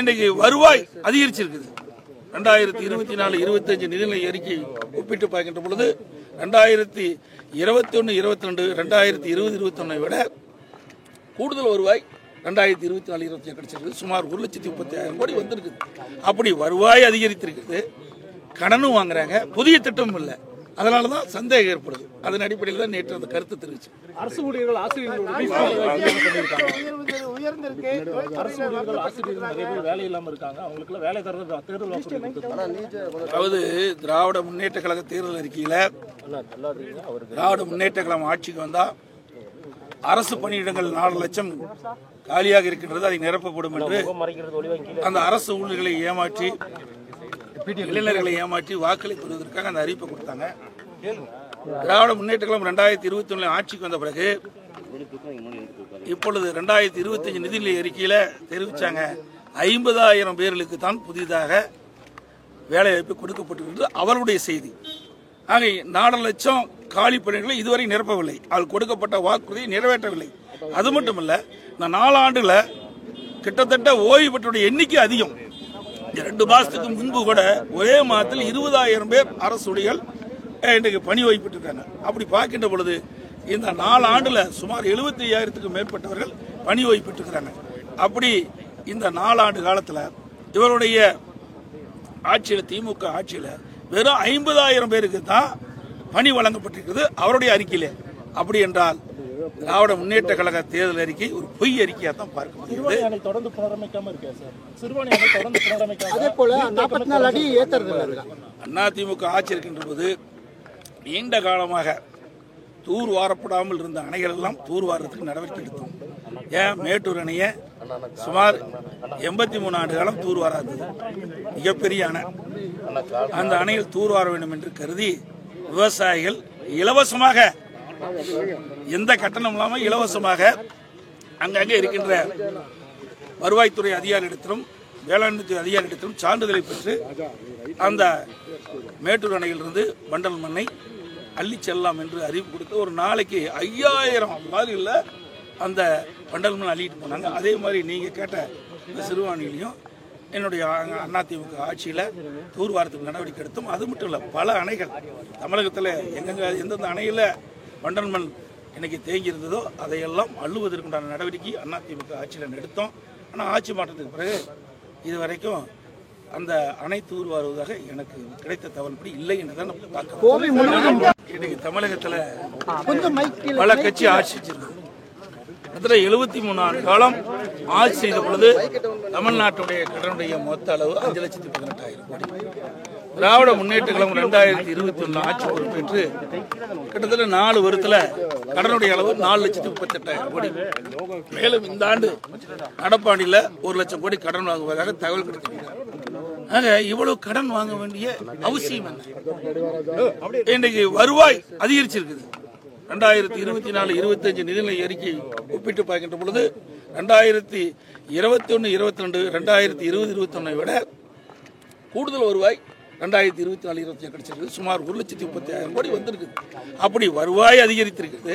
இன்றைக்கு வருவாய் அதிகரிச்சிருக்குது. 2024-25 நிதிநிலை அறிக்கை ஒப்பிட்டு பார்க்கின்ற பொழுது 2021-22 2020-21 விட கூடுதல் வருவாய் 2024-25 கிடைச்சிருக்கு. சுமார் 1,30,30,000 கோடி வந்திருக்கு. அப்படி வருவாய் அதிகரித்திருக்குது, கடனும் வாங்குறாங்க, புதிய திட்டமும் இல்லை. அதனாலதான் சந்தேகம் ஏற்படுது. அதன் அடிப்படையில் தான் நேற்று அந்த கருத்து தெரிவிச்சு. அரசு ஊழியர்கள் ஆசிரியர்கள் நிறைய பேர் வேலை இல்லாம இருக்காங்க. அவங்களுக்கு வேலை தரது தேர்தல். அதாவது திராவிட முன்னேற்ற கழக தேர்தல் அறிக்கையில திராவிட முன்னேற்ற கழகம் ஆட்சிக்கு வந்தா அரசு பணியிடங்கள் 4 லட்சம் காலியாக இருக்கின்றது, அதை நிரப்பப்படும் என்று அந்த அரசு ஊழியர்களை ஏமாற்றி இளைஞர்களை ஏமாற்றி வாக்களை பெறுவதற்காக அந்த அறிவிப்பை கொடுத்தாங்க. திராவிட முன்னேற்ற கழகம் 2021 ஆட்சிக்கு வந்த பிறகு இப்பொழுது 2025 நிதிநிலை அறிக்கையில தெரிவிச்சாங்க 50,000 பேர்களுக்கு தான் புதிதாக வேலை வாய்ப்பு கொடுக்கப்பட்டிருக்கிறது அவருடைய செய்தி. ஆக 4 லட்சம் காலி பணிகளை இதுவரை நிரப்பவில்லை. அவள் கொடுக்கப்பட்ட வாக்குறுதியை நிறைவேற்றவில்லை. அது மட்டுமல்ல, இந்த 4 ஆண்டுல கிட்டத்தட்ட ஓய்வு பெற்றோருடைய எண்ணிக்கை அதிகம். 2 மாசத்துக்கு முன்பு கூட ஒரே மாதத்தில் 20,000 பேர் அரசு ஊழியர்கள் இன்றைக்கு பணி ஓய்வு பெற்றிருக்காங்க. அப்படி பார்க்கின்ற பொழுது இந்த 4 ஆண்டுல சுமார் 75,000க்கும் மேற்பட்டவர்கள் பணி ஓய்வு பெற்றுக்கிறாங்க. அப்படி இந்த 4 ஆண்டு காலத்தில் இவருடைய ஆட்சியில், திமுக ஆட்சியில் வெறும் 50,000 பேருக்கு தான் பணி வழங்கப்பட்டிருக்கிறது அவருடைய அறிக்கையிலே. அப்படி என்றால் திராவிட முன்னேற்ற கழக தேர்தல் அறிக்கை ஒரு பொய் அறிக்கையா தான் பார்க்க முடியுது. தொடர்ந்து புனரமைக்காம இருக்கே சார். சிறுபான்மை அணை தொடர்ந்து புனரமைக்காம, அதே போல 44 அடி ஏத்துறது. அதிமுக ஆட்சி இருக்கின்ற போது நீண்ட காலமாக தூர் வாரப்படாமல் இருந்த அணைகள் எல்லாம் தூர் வாரத்துக்கு நடவடிக்கை எடுத்தோம். ஏன் மேட்டூர் அணையை சுமார் 83 ஆண்டு காலம் தூர் வாராதது மிகப்பெரிய அணை. அந்த அணையில் தூர் வார வேண்டும் என்று கருதி விவசாயிகள் இலவசமாக, எந்த கட்டணம் இல்லாமல் இலவசமாக அங்கங்கே இருக்கின்ற வருவாய்த்துறை அதிகாரியிடத்திலும் வேளாண்மை அதிகாரியிடத்திலும் சான்றிதழை பெற்று அந்த மேட்டூர் அணையிலிருந்து வண்டல் மண்ணை அள்ளி செல்லலாம் என்று அறிவிப்பு கொடுத்து ஒரு நாளைக்கு 5000 லாரியில் அந்த வண்டல் மண் அள்ளிட்டு போனாங்க. அதே மாதிரி நீங்கள் கேட்ட இந்த சிறுவாணிலையும் என்னுடைய அதிமுக ஆட்சியில் தூர்வாரத்துக்கு நடவடிக்கை எடுத்தோம். அது மட்டும் இல்லை, பல அணைகள் தமிழகத்தில் எங்கெங்க எந்தெந்த அணையில் வண்டல் மண் இன்னைக்கு தேங்கி இருந்ததோ அதையெல்லாம் அள்ளுவதற்குண்டான நடவடிக்கை அதிமுக ஆட்சியில் எடுத்தோம். ஆனால் ஆட்சி மாற்றத்துக்கு பிறகு இதுவரைக்கும் அந்த அணை தூர் வருவதாக எனக்கு கிடைத்த தகவல்படி இல்லை என்றுதான் நம்ம பார்க்கிறோம். இன்னைக்கு தமிழகத்தில் பல கட்சி ஆட்சி வச்சிருக்கு. 73 ஆண்டு காலம் ஆட்சி செய்த பொழுது தமிழ்நாட்டுடைய கடனுடைய மொத்த அளவு 5,18,000 கோடி. திராவிட முன்னேற்ற கழகம் 2021 ஆட்சி பொறுப்பேற்று கிட்டத்தட்ட 4 வருடத்தில் கடனுடைய அளவு 4,38,000 கோடி. மேலும் இந்த ஆண்டு நடப்பாண்டில் 1,00,000 கோடி கடன் வாங்குவதாக தகவல் கிடைத்திருக்கிறார். ஆக இவ்வளவு கடன் வாங்க வேண்டிய அவசியம் என்ன? இன்றைக்கு வருவாய் அதிகரிச்சிருக்குது. 2024-25 நிதிநிலை அறிக்கை ஒப்பிட்டு பார்க்கின்ற பொழுது 2021-22 2020-21 விட கூடுதல் வருவாய் 2024-25 கிடைச்சிருக்கு. சுமார் 1,30,000 கோடி வந்திருக்குது. அப்படி வருவாய் அதிகரித்திருக்குது,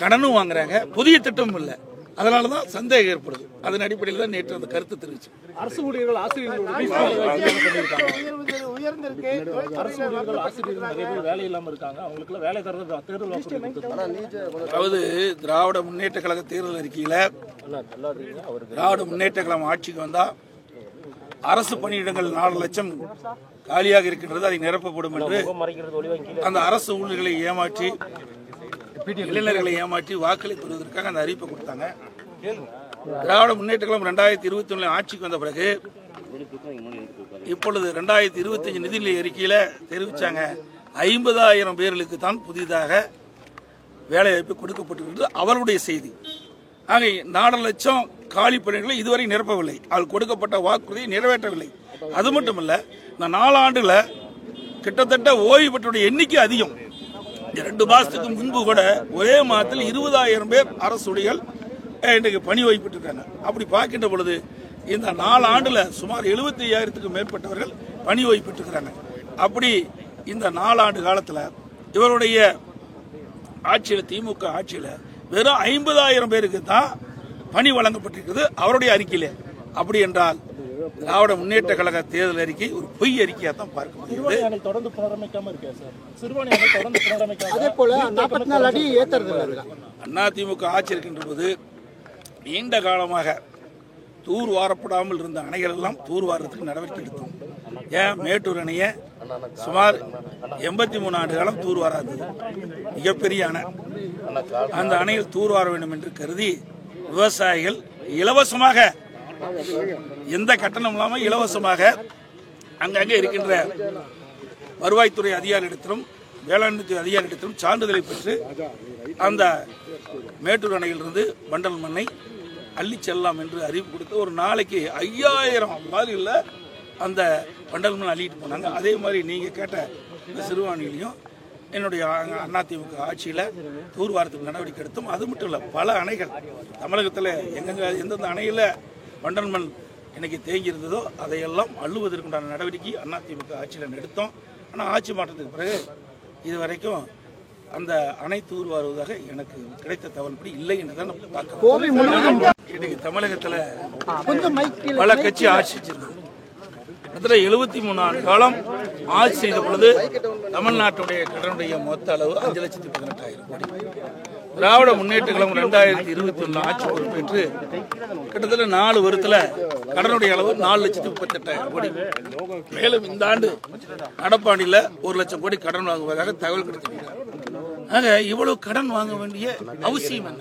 கடனும் வாங்குறாங்க, புதிய திட்டமும் இல்லை. அதனால தான் சந்தேகம் ஏற்படுது. அதன் அடிப்படையில் தான் நேற்று அந்த கருத்து தெரிவிச்சு. அரசு ஊழியர்கள் ஆசிரியர்கள் வேலை இல்லாம இருக்காங்க. அவங்களுக்கு வேலை தரது தேர்தல் வாக்குறுதி. அதாவது திராவிட முன்னேற்ற கழக தேர்தல் அறிக்கையில திராவிட முன்னேற்ற கழகம் ஆட்சிக்கு வந்தா அரசு பணியிடங்கள் 4 லட்சம் காலியாக இருக்கின்றது, அதை நிரப்பப்படும் என்று அந்த அரசு ஊழியர்களை ஏமாற்றி, இளைஞர்களை ஏமாற்றி வாக்களை பெறுவதற்காக அந்த அறிவிப்பை கொடுத்தாங்க. திராவிட முன்னேற்ற கழகம் 2021 ஆட்சிக்கு வந்த பிறகு இப்பொழுது 2025 நிதிநிலை அறிக்கையில தெரிவிச்சாங்க 50,000 பேர்களுக்கு தான் புதிதாக வேலை வாய்ப்பு கொடுக்கப்பட்டிருக்கிறது அவருடைய செய்தி. ஆக 4 லட்சம் காலி பணிகளை இதுவரை நிரப்பவில்லை. அவள் கொடுக்கப்பட்ட வாக்குறுதியை நிறைவேற்றவில்லை. அது மட்டுமல்ல, இந்த 4 ஆண்டுல கிட்டத்தட்ட ஓய்வு பெற்றோருடைய எண்ணிக்கை அதிகம். 2 மாசத்துக்கு முன்பு கூட ஒரே மாதத்தில் 20,000 பேர் அரசு ஊழியர்கள் இன்றைக்கு பணி ஓய்வு பெற்றிருக்காங்க. அப்படி பார்க்கின்ற பொழுது இந்த 4 ஆண்டுல சுமார் 75,000க்கும் மேற்பட்டவர்கள் பணி ஓய்வு பெற்றிருக்கிறாங்க. அப்படி இந்த 4 ஆண்டு காலத்தில் இவருடைய ஆட்சியில், திமுக ஆட்சியில் வெறும் 50,000 பேருக்கு தான் பணி வழங்கப்பட்டிருக்கிறது அவருடைய அறிக்கையிலே. அப்படி என்றால் திராவிட முன்னேற்ற கழக தேர்தல் அறிக்கை ஒரு பொய் அறிக்கையா தான் பார்க்க முடியுது. தொடர்ந்து புனரமைக்காம இருக்கே சார். சிறுபான்மை அணை தொடர்ந்து புனரமைக்காம, அதே போல 44 அடி ஏத்துறது. அதிமுக ஆட்சி இருக்கின்ற போது நீண்ட காலமாக தூர் வாரப்படாமல் இருந்த அணைகள் எல்லாம் தூர் வாரத்துக்கு நடவடிக்கை எடுத்தோம். ஏன் மேட்டூர் அணையை சுமார் 83 ஆண்டு காலம் தூர் வாராதது மிகப்பெரிய அணை. அந்த அணையில் தூர் வார வேண்டும் என்று கருதி விவசாயிகள் இலவசமாக, எந்த கட்டணம் இல்லாமல் இலவசமாக அங்கங்கே இருக்கின்ற வருவாய்த்துறை அதிகாரியிடத்திலும் வேளாண்மை அதிகாரியிடத்திலும் சான்றிதழை பெற்று அந்த மேட்டூர் அணையிலிருந்து வண்டல் மண்ணை அள்ளி செல்லலாம் என்று அறிவிப்பு கொடுத்து ஒரு நாளைக்கு 5000 லாரியில் அந்த வண்டல் மண் அள்ளிட்டு போனாங்க. அதே மாதிரி நீங்கள் கேட்ட இந்த சிறுவாணிலையும் என்னுடைய அதிமுக ஆட்சியில் தூர்வாரத்துக்கு நடவடிக்கை எடுத்தோம். அது மட்டும் இல்லை, பல அணைகள் தமிழகத்தில் எங்கெங்க எந்தெந்த அணையில் வண்டல் மண் இன்னைக்கு தேங்கி இருந்ததோ அதையெல்லாம் அள்ளுவதற்குண்டான நடவடிக்கை அதிமுக ஆட்சியில் எடுத்தோம். ஆனால் ஆட்சி மாற்றத்துக்கு பிறகு இதுவரைக்கும் அந்த அணை தூர் வருவதாக எனக்கு கிடைத்த தகவல்படி இல்லை என்றுதான் நம்ம பார்க்கிறோம். இன்னைக்கு தமிழகத்தில் பல கட்சி ஆட்சி வச்சிருக்கு. 73 ஆண்டு காலம் ஆட்சி செய்த பொழுது தமிழ்நாட்டுடைய கடனுடைய மொத்த அளவு 5,18,000 கோடி. திராவிட முன்னேற்ற கழகம் 2021 ஆட்சி பொறுப்பேற்று கிட்டத்தட்ட 4 வருடத்துல கடனுடைய அளவு 4,38,000 கோடி. மேலும் இந்த ஆண்டு நடப்பாண்டில் 1 லட்சம் கோடி கடன் வாங்குவதாக தகவல் கிடைத்திருக்கிறார். ஆக இவ்வளவு கடன் வாங்க வேண்டிய அவசியம் என்ன?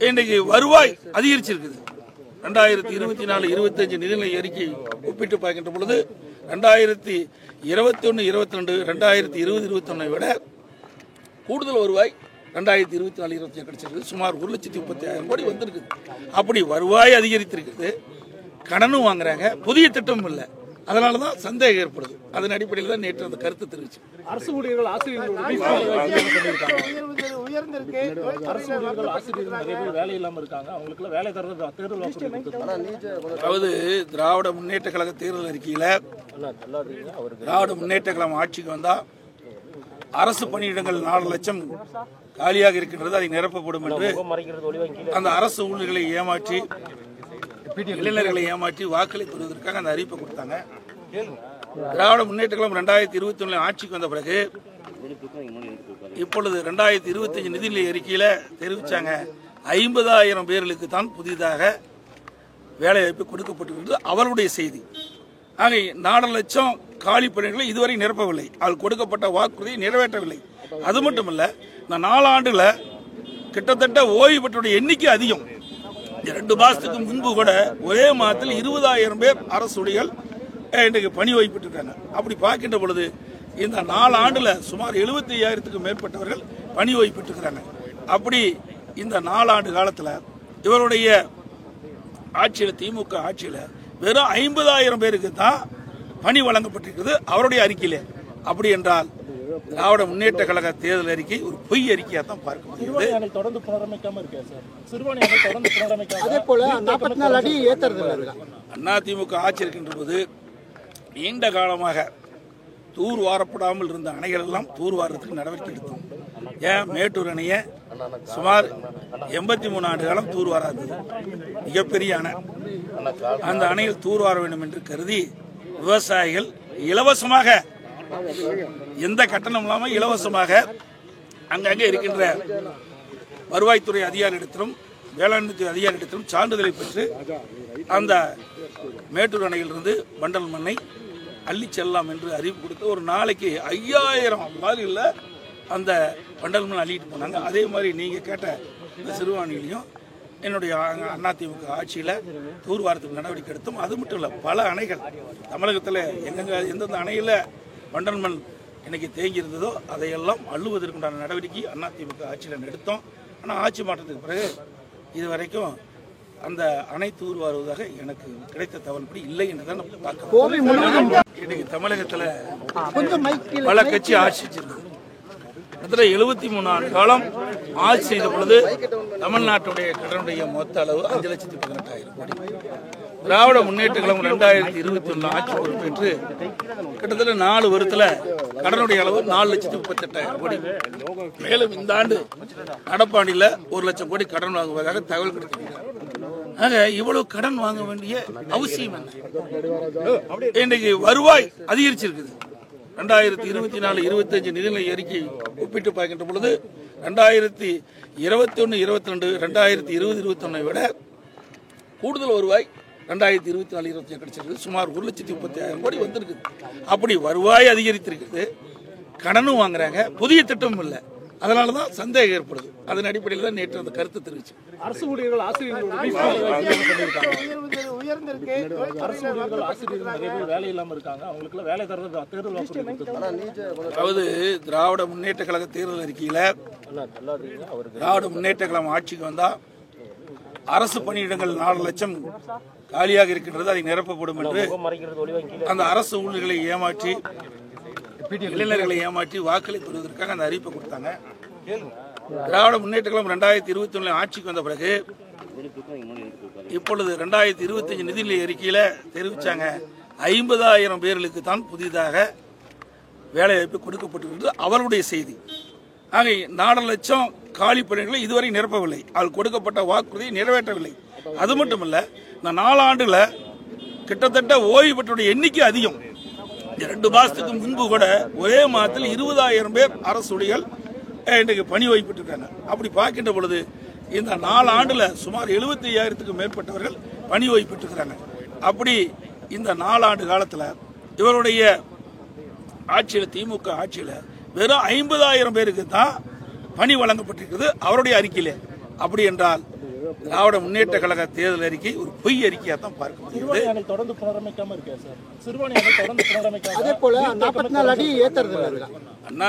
இன்றைக்கு வருவாய் அதிகரிச்சிருக்குது. 2024-25 நிதிநிலை அறிக்கை ஒப்பிட்டு பார்க்கின்ற பொழுது 2021-22 2020-21 விட கூடுதல் வருவாய் 2024-25 கிடைச்சிருக்கு. சுமார் 1,35,000 கோடி வந்திருக்குது. அப்படி வருவாய் அதிகரித்திருக்குது, கடனும் வாங்குறாங்க, புதிய திட்டமும் இல்லை. அதனாலதான் சந்தேகம் ஏற்படுது. அதன் அடிப்படையில் தான் நேற்று அந்த கருத்து தெரிவிச்சு. அரசு ஊழியர்கள் ஆசிரியர்கள் நிறைய பேர் வேலை இல்லாம இருக்காங்க. அவங்களுக்கு வேலை தர்றது தேர்தல் அதாவது திராவிட முன்னேற்ற கழக தேர்தல் அறிக்கையில திராவிட முன்னேற்ற கழகம் ஆட்சிக்கு வந்தா அரசு பணியிடங்கள் 4 லட்சம் காலியாக இருக்கின்றது, அதை நிரப்பப்படும் என்று அந்த அரசு ஊழியர்களை ஏமாற்றி இளைஞர்களை ஏமாற்றி வாக்களை பெறுவதற்காக அந்த அறிவிப்பை கொடுத்தாங்க. திராவிட முன்னேற்ற கழகம் 2021 ஆட்சிக்கு வந்த பிறகு இப்பொழுது 2025 நிதிநிலை அறிக்கையில தெரிவிச்சாங்க 50,000 பேர்களுக்கு தான் புதிதாக வேலை வாய்ப்பு கொடுக்கப்பட்டிருக்கிறது. அவருடைய செய்தி. ஆக 4 லட்சம் காலி பணிகளை இதுவரை நிரப்பவில்லை. அது கொடுக்கப்பட்ட வாக்குறுதியை நிறைவேற்றவில்லை. அது மட்டுமல்ல, இந்த 4 ஆண்டுல கிட்டத்தட்ட ஓய்வு பெற்றோருடைய எண்ணிக்கை அதிகம். 2 மாசத்துக்கு முன்பு கூட ஒரே மாதத்தில் 20,000 பேர் அரசுடைகள் இன்றைக்கு பணி ஓய்வு பெற்றிருக்காங்க. அப்படி பார்க்கின்ற பொழுது இந்த 4 ஆண்டுல சுமார் 75,000க்கும் மேற்பட்டவர்கள் பணி ஓய்வு பெற்றிருக்கிறாங்க. அப்படி இந்த 4 ஆண்டு காலத்துல இவருடைய ஆட்சியில, திமுக ஆட்சியில வெறும் 50,000 பேருக்கு தான் பணி வழங்கப்பட்டிருக்கிறது அவருடைய அறிக்கையிலே. அப்படி என்றால் திராவிட முன்னேற்ற கழக தேர்தல் அறிக்கை ஒரு பொய் அறிக்கையா தான் பார்க்க முடியுது. தொடர்ந்து புனரமைக்காம இருக்கேன் சார். சிறுபான்மை தொடர்ந்து புனரமைக்காம அதே போல 44 அடி ஏத்துறது. அதிமுக ஆட்சி இருக்கின்ற போது நீண்ட காலமாக தூர் வாரப்படாமல் இருந்த அணைகள் எல்லாம் தூர் வாரத்துக்கு நடவடிக்கை எடுத்தோம். ஏன் மேட்டூர் அணையை சுமார் 83 ஆண்டு காலம் தூர் வாராது, மிகப்பெரிய அணை. அந்த அணையில் தூர் வார வேண்டும் என்று கருதி விவசாயிகள் இலவசமாக, எந்த கட்டணம் இல்லாமல் இலவசமாக அங்கங்கே இருக்கின்ற வருவாய்த்துறை அதிகாரியிடத்திலும் வேளாண்மை துறை அதிகாரியிடத்திலும் சான்றிதழை பெற்று அந்த மேட்டூர் அணையிலிருந்து பண்டல் மண்ணை அள்ளி செல்லலாம் என்று அறிவிப்பு கொடுத்து ஒரு நாளைக்கு 5,000 லாரியில் அந்த பண்டல் மண் அள்ளிட்டு போனாங்க. அதே மாதிரி நீங்கள் கேட்ட இந்த சிறுவாணியிலையும் என்னுடைய அதிமுக ஆட்சியில் தூர் வாரத்துக்கு நடவடிக்கை எடுத்தோம். அது மட்டும் இல்லை, பல அணைகள் தமிழகத்தில் எந்தெந்த அணையில் பண்டல் மண் இன்னைக்கு தேங்கி இருந்ததோ அதையெல்லாம் அள்ளுவதற்குண்டான நடவடிக்கை அதிமுக ஆட்சியில் எடுத்தோம். ஆனால் ஆட்சி மாற்றத்துக்கு பிறகு இதுவரைக்கும் அந்த அணை தூர் வருவதாக எனக்கு கிடைத்த தகவல்படி இல்லை என்றுதான் நம்ம பார்க்கிறோம். இன்னைக்கு தமிழகத்தில் பல கட்சி ஆட்சி செஞ்சிருக்கு. 73 ஆண்டு காலம் ஆட்சி செய்த பொழுது தமிழ்நாட்டுடைய கடனுடைய மொத்த அளவு 5,18,000 கோடி. திராவிட முன்னேற்ற கழகம் 2021 ஆட்சி பொறுப்பேற்று கிட்டத்தட்ட 4 வருடத்துல கடனுடைய அளவு 4,38,000 கோடி. மேலும் இந்த ஆண்டு நடப்பாண்டில் 1 லட்சம் கோடி கடன் வாங்குவதாக தகவல் கிடைத்திருக்கிறார். ஆக இவ்வளவு கடன் வாங்க வேண்டிய அவசியம் என்ன? இன்றைக்கு வருவாய் அதிகரிச்சிருக்குது. 2024-25 நிதிநிலை அறிக்கை ஒப்பிட்டு பார்க்கின்ற பொழுது 2021-22 2020-21 விட கூடுதல் வருவாய் 2024-25 கிடைச்சிருக்கு. சுமார் 1,35,000 கோடி வந்திருக்குது. அப்படி வருவாய் அதிகரித்திருக்குது, கடனும் வாங்குறாங்க, புதிய திட்டமும் இல்லை. அதனாலதான் சந்தேகம் ஏற்படுது. அதன் அடிப்படையில் தான் நேற்று அந்த கருத்து தெரிவிச்சு. அரசு ஊழியர்கள் ஆசிரியர்கள் நிறைய பேர் வேலை இல்லாம இருக்காங்க. அவங்களுக்கு வேலை தர்றது தேர்தல். அதாவது திராவிட முன்னேற்ற கழக தேர்தல் அறிக்கையில திராவிட முன்னேற்ற கழகம் ஆட்சிக்கு வந்தா அரசு பணியிடங்கள் 4 லட்சம் காலியாக இருக்கின்றது, அதை நிரப்பப்படும் என்று அந்த அரசு ஊழியர்களை ஏமாற்றி இளைஞர்களை ஏமாற்றி வாக்களை பெறுவதற்காக அந்த அறிவிப்பை கொடுத்தாங்க. திராவிட முன்னேற்ற கழகம் 2021 ஆட்சிக்கு வந்த பிறகு இப்பொழுது 2025 நிதிநிலை அறிக்கையில தெரிவிச்சாங்க 50,000 பேர்களுக்கு தான் புதிதாக வேலை வாய்ப்பு கொடுக்கப்பட்டிருக்கிறது அவருடைய செய்தி. ஆக 4 லட்சம் காலி பணிகளை இதுவரை நிரப்பவில்லை. அது கொடுக்கப்பட்ட வாக்குறுதியை நிறைவேற்றவில்லை. அது மட்டுமல்ல, இந்த 4 ஆண்டுல கிட்டத்தட்ட ஓய்வு பெற்றோருடைய எண்ணிக்கை அதிகம். 2 மாசத்துக்கு முன்பு கூட ஒரே மாதத்தில் 20,000 பேர் அரசுடைகள் இன்றைக்கு பணி ஓய்வுபெற்றிருக்காங்க. அப்படி பார்க்கின்ற பொழுது இந்த 4 ஆண்டுல சுமார் 75,000க்கும் மேற்பட்டவர்கள் பணி ஓய்வு பெற்றிருக்கிறாங்க. அப்படி இந்த 4 ஆண்டு காலத்தில் இவருடைய ஆட்சியில், திமுக ஆட்சியில் வெறும் 50,000 பேருக்கு தான் பணி வழங்கப்பட்டிருக்கிறது அவருடைய அறிக்கையிலே. அப்படி என்றால் திராவிட முன்னேற்ற கழக தேர்தல் அறிக்கை ஒரு பொய் அறிக்கையா தான் பார்க்க முடியுது. தொடர்ந்து புனரமைக்காம இருக்கா சார்? சிறுபான்மை தொடர்ந்து புனரமைக்காம அதே போல 44 அடி ஏத்துறது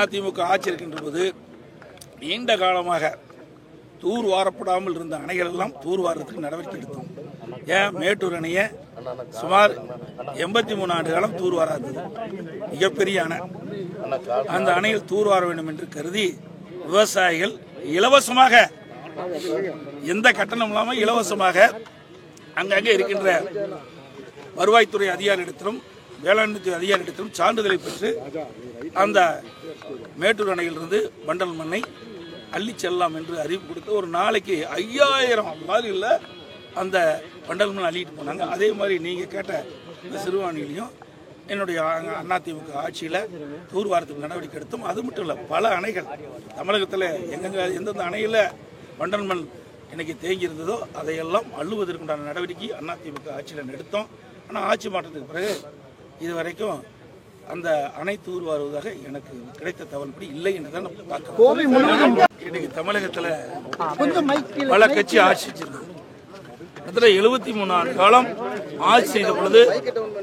அதிமுக ஆட்சி இருக்கின்ற போது நீண்ட காலமாக தூர் வாரப்படாமல் இருந்த அணைகள் எல்லாம் தூர் வாரத்துக்கு நடவடிக்கை எடுத்தோம். ஏன் மேட்டூர் அணையை சுமார் 83 ஆண்டு காலம் தூர் வாராது, மிகப்பெரிய அணை. அந்த அணையில் தூர் வார வேண்டும் என்று கருதி விவசாயிகள் இலவசமாக, எந்த கட்டணம் இல்லாமல் இலவசமாக அங்கங்கே இருக்கின்ற வருவாய்த்துறை அதிகாரியிடத்திலும் வேளாண் அதிகாரியிடத்திலும் சான்றிதழை பெற்று அந்த மேட்டூர் அணையிலிருந்து பண்டல் மண்ணை அள்ளி செல்லலாம் என்று அறிவிப்பு கொடுத்து ஒரு நாளைக்கு 5000 லாரியில் அந்த பண்டல் மண் அள்ளிட்டு போனாங்க. அதே மாதிரி நீங்கள் கேட்ட இந்த சிறுவாணிலையும் என்னுடைய அதிமுக ஆட்சியில் தூர்வாரத்துக்கு நடவடிக்கை எடுத்தோம். அது மட்டும் இல்லை, பல அணைகள் தமிழகத்தில் எந்தெந்த அணையில் பண்டல் மண் இன்னைக்கு தேங்கி இருந்ததோ அதையெல்லாம் அள்ளுவதற்குண்டான நடவடிக்கை அதிமுக ஆட்சியில் எடுத்தோம். ஆனால் ஆட்சி மாற்றத்துக்கு பிறகு இதுவரைக்கும் அந்த அணை தூர் வருவதாக எனக்கு கிடைத்த தகவல்படி இல்லை என்றுதான் நம்ம பார்க்கிறோம். இன்னைக்கு தமிழகத்தில் பல கட்சி ஆட்சி செஞ்சிருக்கு. 73 ஆண்டு காலம் ஆட்சி செய்த பொழுது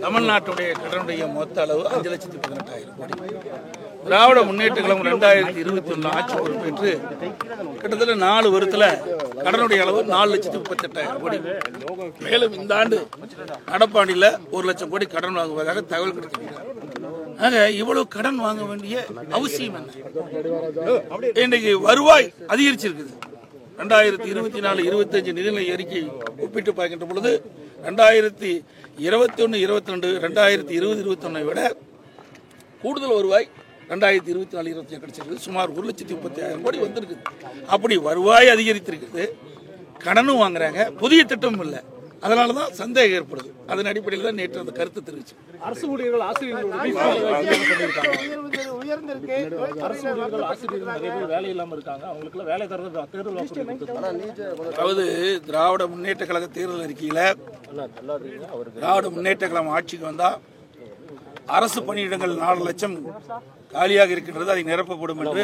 தமிழ்நாட்டுடைய கடனுடைய மொத்த அளவு 5,18,000 கோடி. திராவிட முன்னேற்ற கழகம் 2021 ஆட்சி பொறுப்பேற்று கிட்டத்தட்ட 4 வருடத்தில் கடனுடைய அளவு 4,38,000 கோடி. மேலும் இந்த ஆண்டு நடப்பாண்டில் 1,00,000 கோடி கடன் வாங்குவதாக தகவல் கிடைக்கிறது. ஆக இவ்வளவு கடன் வாங்க வேண்டிய அவசியம் என்ன? இன்னைக்கு வருவாய் அதிகரிச்சிருக்குது. 2024-25 நிதிநிலை அறிக்கை ஒப்பிட்டு பார்க்கின்ற பொழுது 2021-22 2020-21 விட கூடுதல் வருவாய் 2024-25 கிடைச்சிருக்கு. சுமார் 1,30,000 கோடி வந்திருக்கு. அப்படி வருவாய் அதிகரித்திருக்குது, கடனும் வாங்குறாங்க, புதிய திட்டமும் இல்லை. அதனாலதான் சந்தேகம் ஏற்படுது. அதன் அடிப்படையில் தான் நேற்று அந்த கருத்து தெரிவிச்சு. அரசு ஊழியர்கள் ஆசிரியர்கள் வேலை இல்லாம இருக்காங்க. அவங்களுக்கு வேலை தரது தேர்தல். அதாவது திராவிட முன்னேற்ற கழக தேர்தல் அறிக்கையில திராவிட முன்னேற்ற கழகம் ஆட்சிக்கு வந்தா அரசு பணியிடங்கள் 4 லட்சம் காலியாக இருக்கின்றது, அதை நிரப்பப்படும் என்று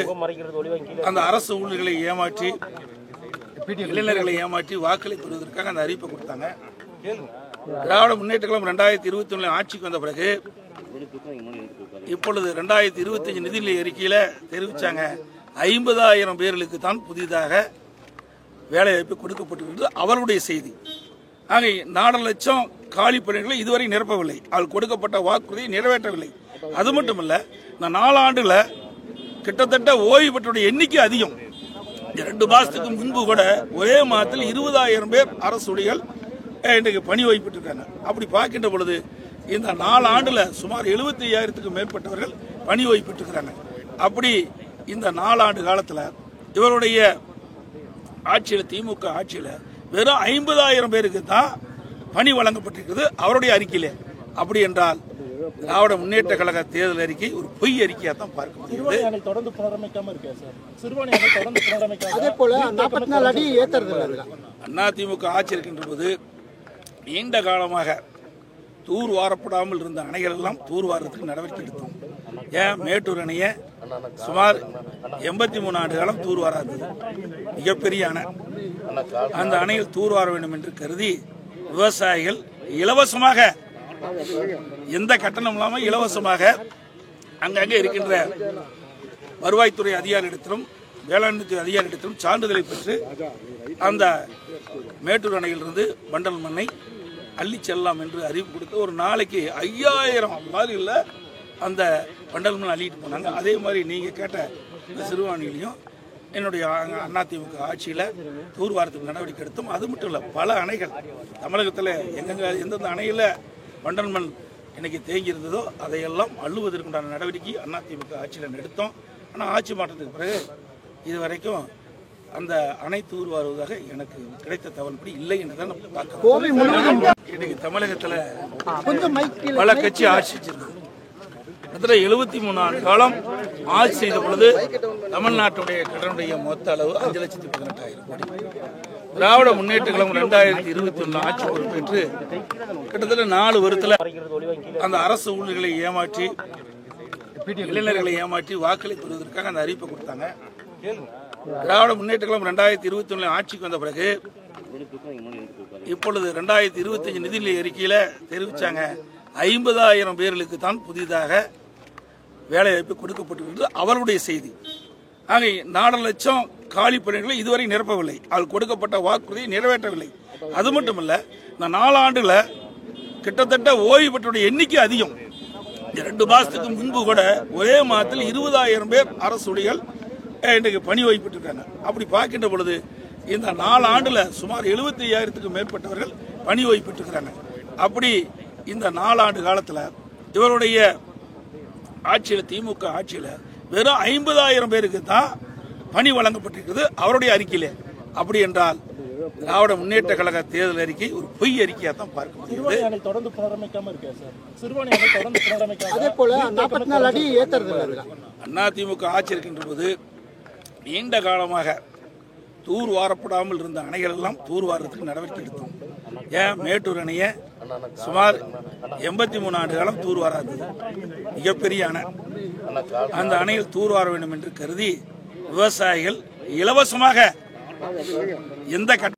அந்த அரசு ஊழியர்களை ஏமாற்றி, இளைஞர்களை ஏமாற்றி வாக்களை பெறுவதற்காக அந்த அறிவிப்பை கொடுத்தாங்க. திராவிட முன்னேற்ற கழகம் 2021 ஆட்சிக்கு வந்த பிறகு இப்பொழுது 2025 நிதிநிலை அறிக்கையில தெரிவிச்சாங்க 50,000 பேர்களுக்கு தான் புதிதாக வேலை வாய்ப்பு கொடுக்கப்பட்டிருக்கிறது அவருடைய செய்தி. ஆக 4 லட்சம் காலி பணிகளை இதுவரை நிரப்பவில்லை. அவள் கொடுக்கப்பட்ட வாக்குறுதியை நிறைவேற்றவில்லை. அது மட்டும் இல்ல, இந்த 4 ஆண்டுல கிட்டத்தட்ட ஓய்வு பெற்றோருடைய எண்ணிக்கை அதிகம். 2 மாசத்துக்கு முன்பு கூட ஒரே மாதத்தில் 20,000 பேர் அரசு ஊழியர்கள் இன்றைக்கு பணி ஓய்வு பெற்றிருக்காங்க. அப்படி பார்க்கின்ற பொழுது இந்த 4 ஆண்டுல சுமார் 75,000க்கும் மேற்பட்டவர்கள் பணி ஓய்வு பெற்றிருக்கிறாங்க. அப்படி இந்த 4 ஆண்டு காலத்தில் இவருடைய ஆட்சியில், திமுக ஆட்சியில் வெறும் 50,000 பேருக்கு தான் பணி வழங்கப்பட்டிருக்கிறது அவருடைய அறிக்கையிலே. அப்படி என்றால் திராவிட முன்னேற்ற கழக தேர்தல் அறிக்கை ஒரு பொய் அறிக்கையா தான் பார்க்க முடியுது. தொடர்ந்து புனரமைக்காம இருக்கா சார்? சிறுபான்மை தொடர்ந்து புனரமைக்காம அதே போல 44 அடி ஏத்துறது அதிமுக ஆட்சி இருக்கின்ற போது நீண்ட காலமாக தூர் வாரப்படாமல் இருந்த அணைகள் எல்லாம் தூர் வாரத்துக்கு நடவடிக்கை எடுத்தோம். ஏன் மேட்டூர் அணையை சுமார் 83 ஆண்டு காலம் தூர் வாராது, மிகப்பெரிய அணை. அந்த அணையில் தூர் வார வேண்டும் என்று கருதி விவசாயிகள் இலவசமாக, எந்த கட்டணம் இல்லாமல் இலவசமாக அங்கங்கே இருக்கின்ற வருவாய்த்துறை அதிகாரியிடத்திலும் வேளாண் அதிகாரியிடத்திலும் சான்றிதழை பெற்று அந்த மேட்டூர் அணையிலிருந்து பண்டல் மண்ணை அள்ளி செல்லலாம் என்று அறிவிப்பு கொடுத்து ஒரு நாளைக்கு 5000 லாரியில் அந்த பண்டல் மண் அள்ளிட்டு போனாங்க. அதே மாதிரி நீங்கள் கேட்ட இந்த சிறுவாணிலையும் என்னுடைய அதிமுக ஆட்சியில் தூர்வாரத்துக்கு நடவடிக்கை எடுத்தோம். அது மட்டும் இல்லை, பல அணைகள் தமிழகத்தில் எந்தெந்த அணையில் பண்டல் மண் இன்னைக்கு தேங்கி இருந்ததோ அதையெல்லாம் அள்ளுவதற்குண்டான நடவடிக்கை அதிமுக ஆட்சியில் எடுத்தோம். ஆனால் ஆட்சி மாற்றத்துக்கு பிறகு இதுவரைக்கும் அந்த அணை தூர் வருவதாக எனக்கு கிடைத்த தகவல்படி இல்லை என்றுதான் நம்ம பார்க்கிறோம். இன்னைக்கு தமிழகத்தில் பல கட்சி ஆட்சி செஞ்சிருக்கு. 73 ஆண்டு காலம் ஆட்சி செய்த பொழுது தமிழ்நாட்டுடைய கடனுடைய மொத்த அளவு 5,18,000 கோடி. திராவிட முன்னேற்ற கழகம் 2021 ஆட்சி பொறுப்பேற்று கிட்டத்தட்ட 4 வருடத்தில் அந்த அரசு ஊழியர்களை ஏமாற்றி, இளைஞர்களை ஏமாற்றி வாக்களை பெறுவதற்காக அந்த அறிவிப்பை கொடுத்தாங்க. திராவிட முன்னேற்ற கழகம் 2021 ஆட்சிக்கு வந்த பிறகு இப்பொழுது 2025 நிதிநிலை அறிக்கையில தெரிவிச்சாங்க 50,000 பேர்களுக்கு தான் புதிதாக வேலை வாய்ப்பு கொடுக்கப்பட்டிருக்கிறது அவர்களுடைய செய்தி. ஆக 4 லட்சம் காலி பணிகளை இதுவரை நிரப்பவில்லை. அவர்கள் கொடுக்கப்பட்ட வாக்குறுதியை நிறைவேற்றவில்லை. அது மட்டுமல்ல, இந்த 4 ஆண்டுல கிட்டத்தட்ட ஓய்வு பெற்றோருடைய எண்ணிக்கை அதிகம். 2 மாசத்துக்கு முன்பு கூட ஒரே மாதத்தில் 20,000 பேர் அரசு ஊழியர்கள் இன்றைக்கு பணி ஓய்வு பெற்றிருக்காங்க. அப்படி பார்க்கின்ற பொழுது இந்த 4 ஆண்டுல சுமார் 75,000க்கும் மேற்பட்டவர்கள் பணி ஓய்வு பெற்றிருக்கிறாங்க. அப்படி இந்த 4 ஆண்டு காலத்தில் இவருடைய ஆட்சியில், திமுக ஆட்சியில் வெறும் 50,000 பேருக்கு தான் பணி வழங்கப்பட்டிருக்கிறது அவருடைய அறிக்கையிலே. அப்படி என்றால் திராவிட முன்னேற்ற கழக தேர்தல் அறிக்கை ஒரு பொய் அறிக்கையா தான் பார்க்க முடியுது. தொடர்ந்து புனரமைக்காம இருக்கா சார்? சிறுபான்மை அணை தொடர்ந்து புனரமைக்காம, அதே போல 44 அடி ஏத்துறது அதிமுக ஆட்சி இருக்கின்ற போது நீண்ட காலமாக தூர் வாரப்படாமல் இருந்த அணைகள் எல்லாம் தூர் வாரத்துக்கு நடவடிக்கை எடுத்தோம். ஏன் மேட்டூர் அணையை சுமார் 83 ஆண்டு காலம் தூர் வாராது, மிகப்பெரிய அணை. அந்த அணையில் தூர் வார வேண்டும் என்று கருதி விவசாயிகள் இலவசமாக எந்த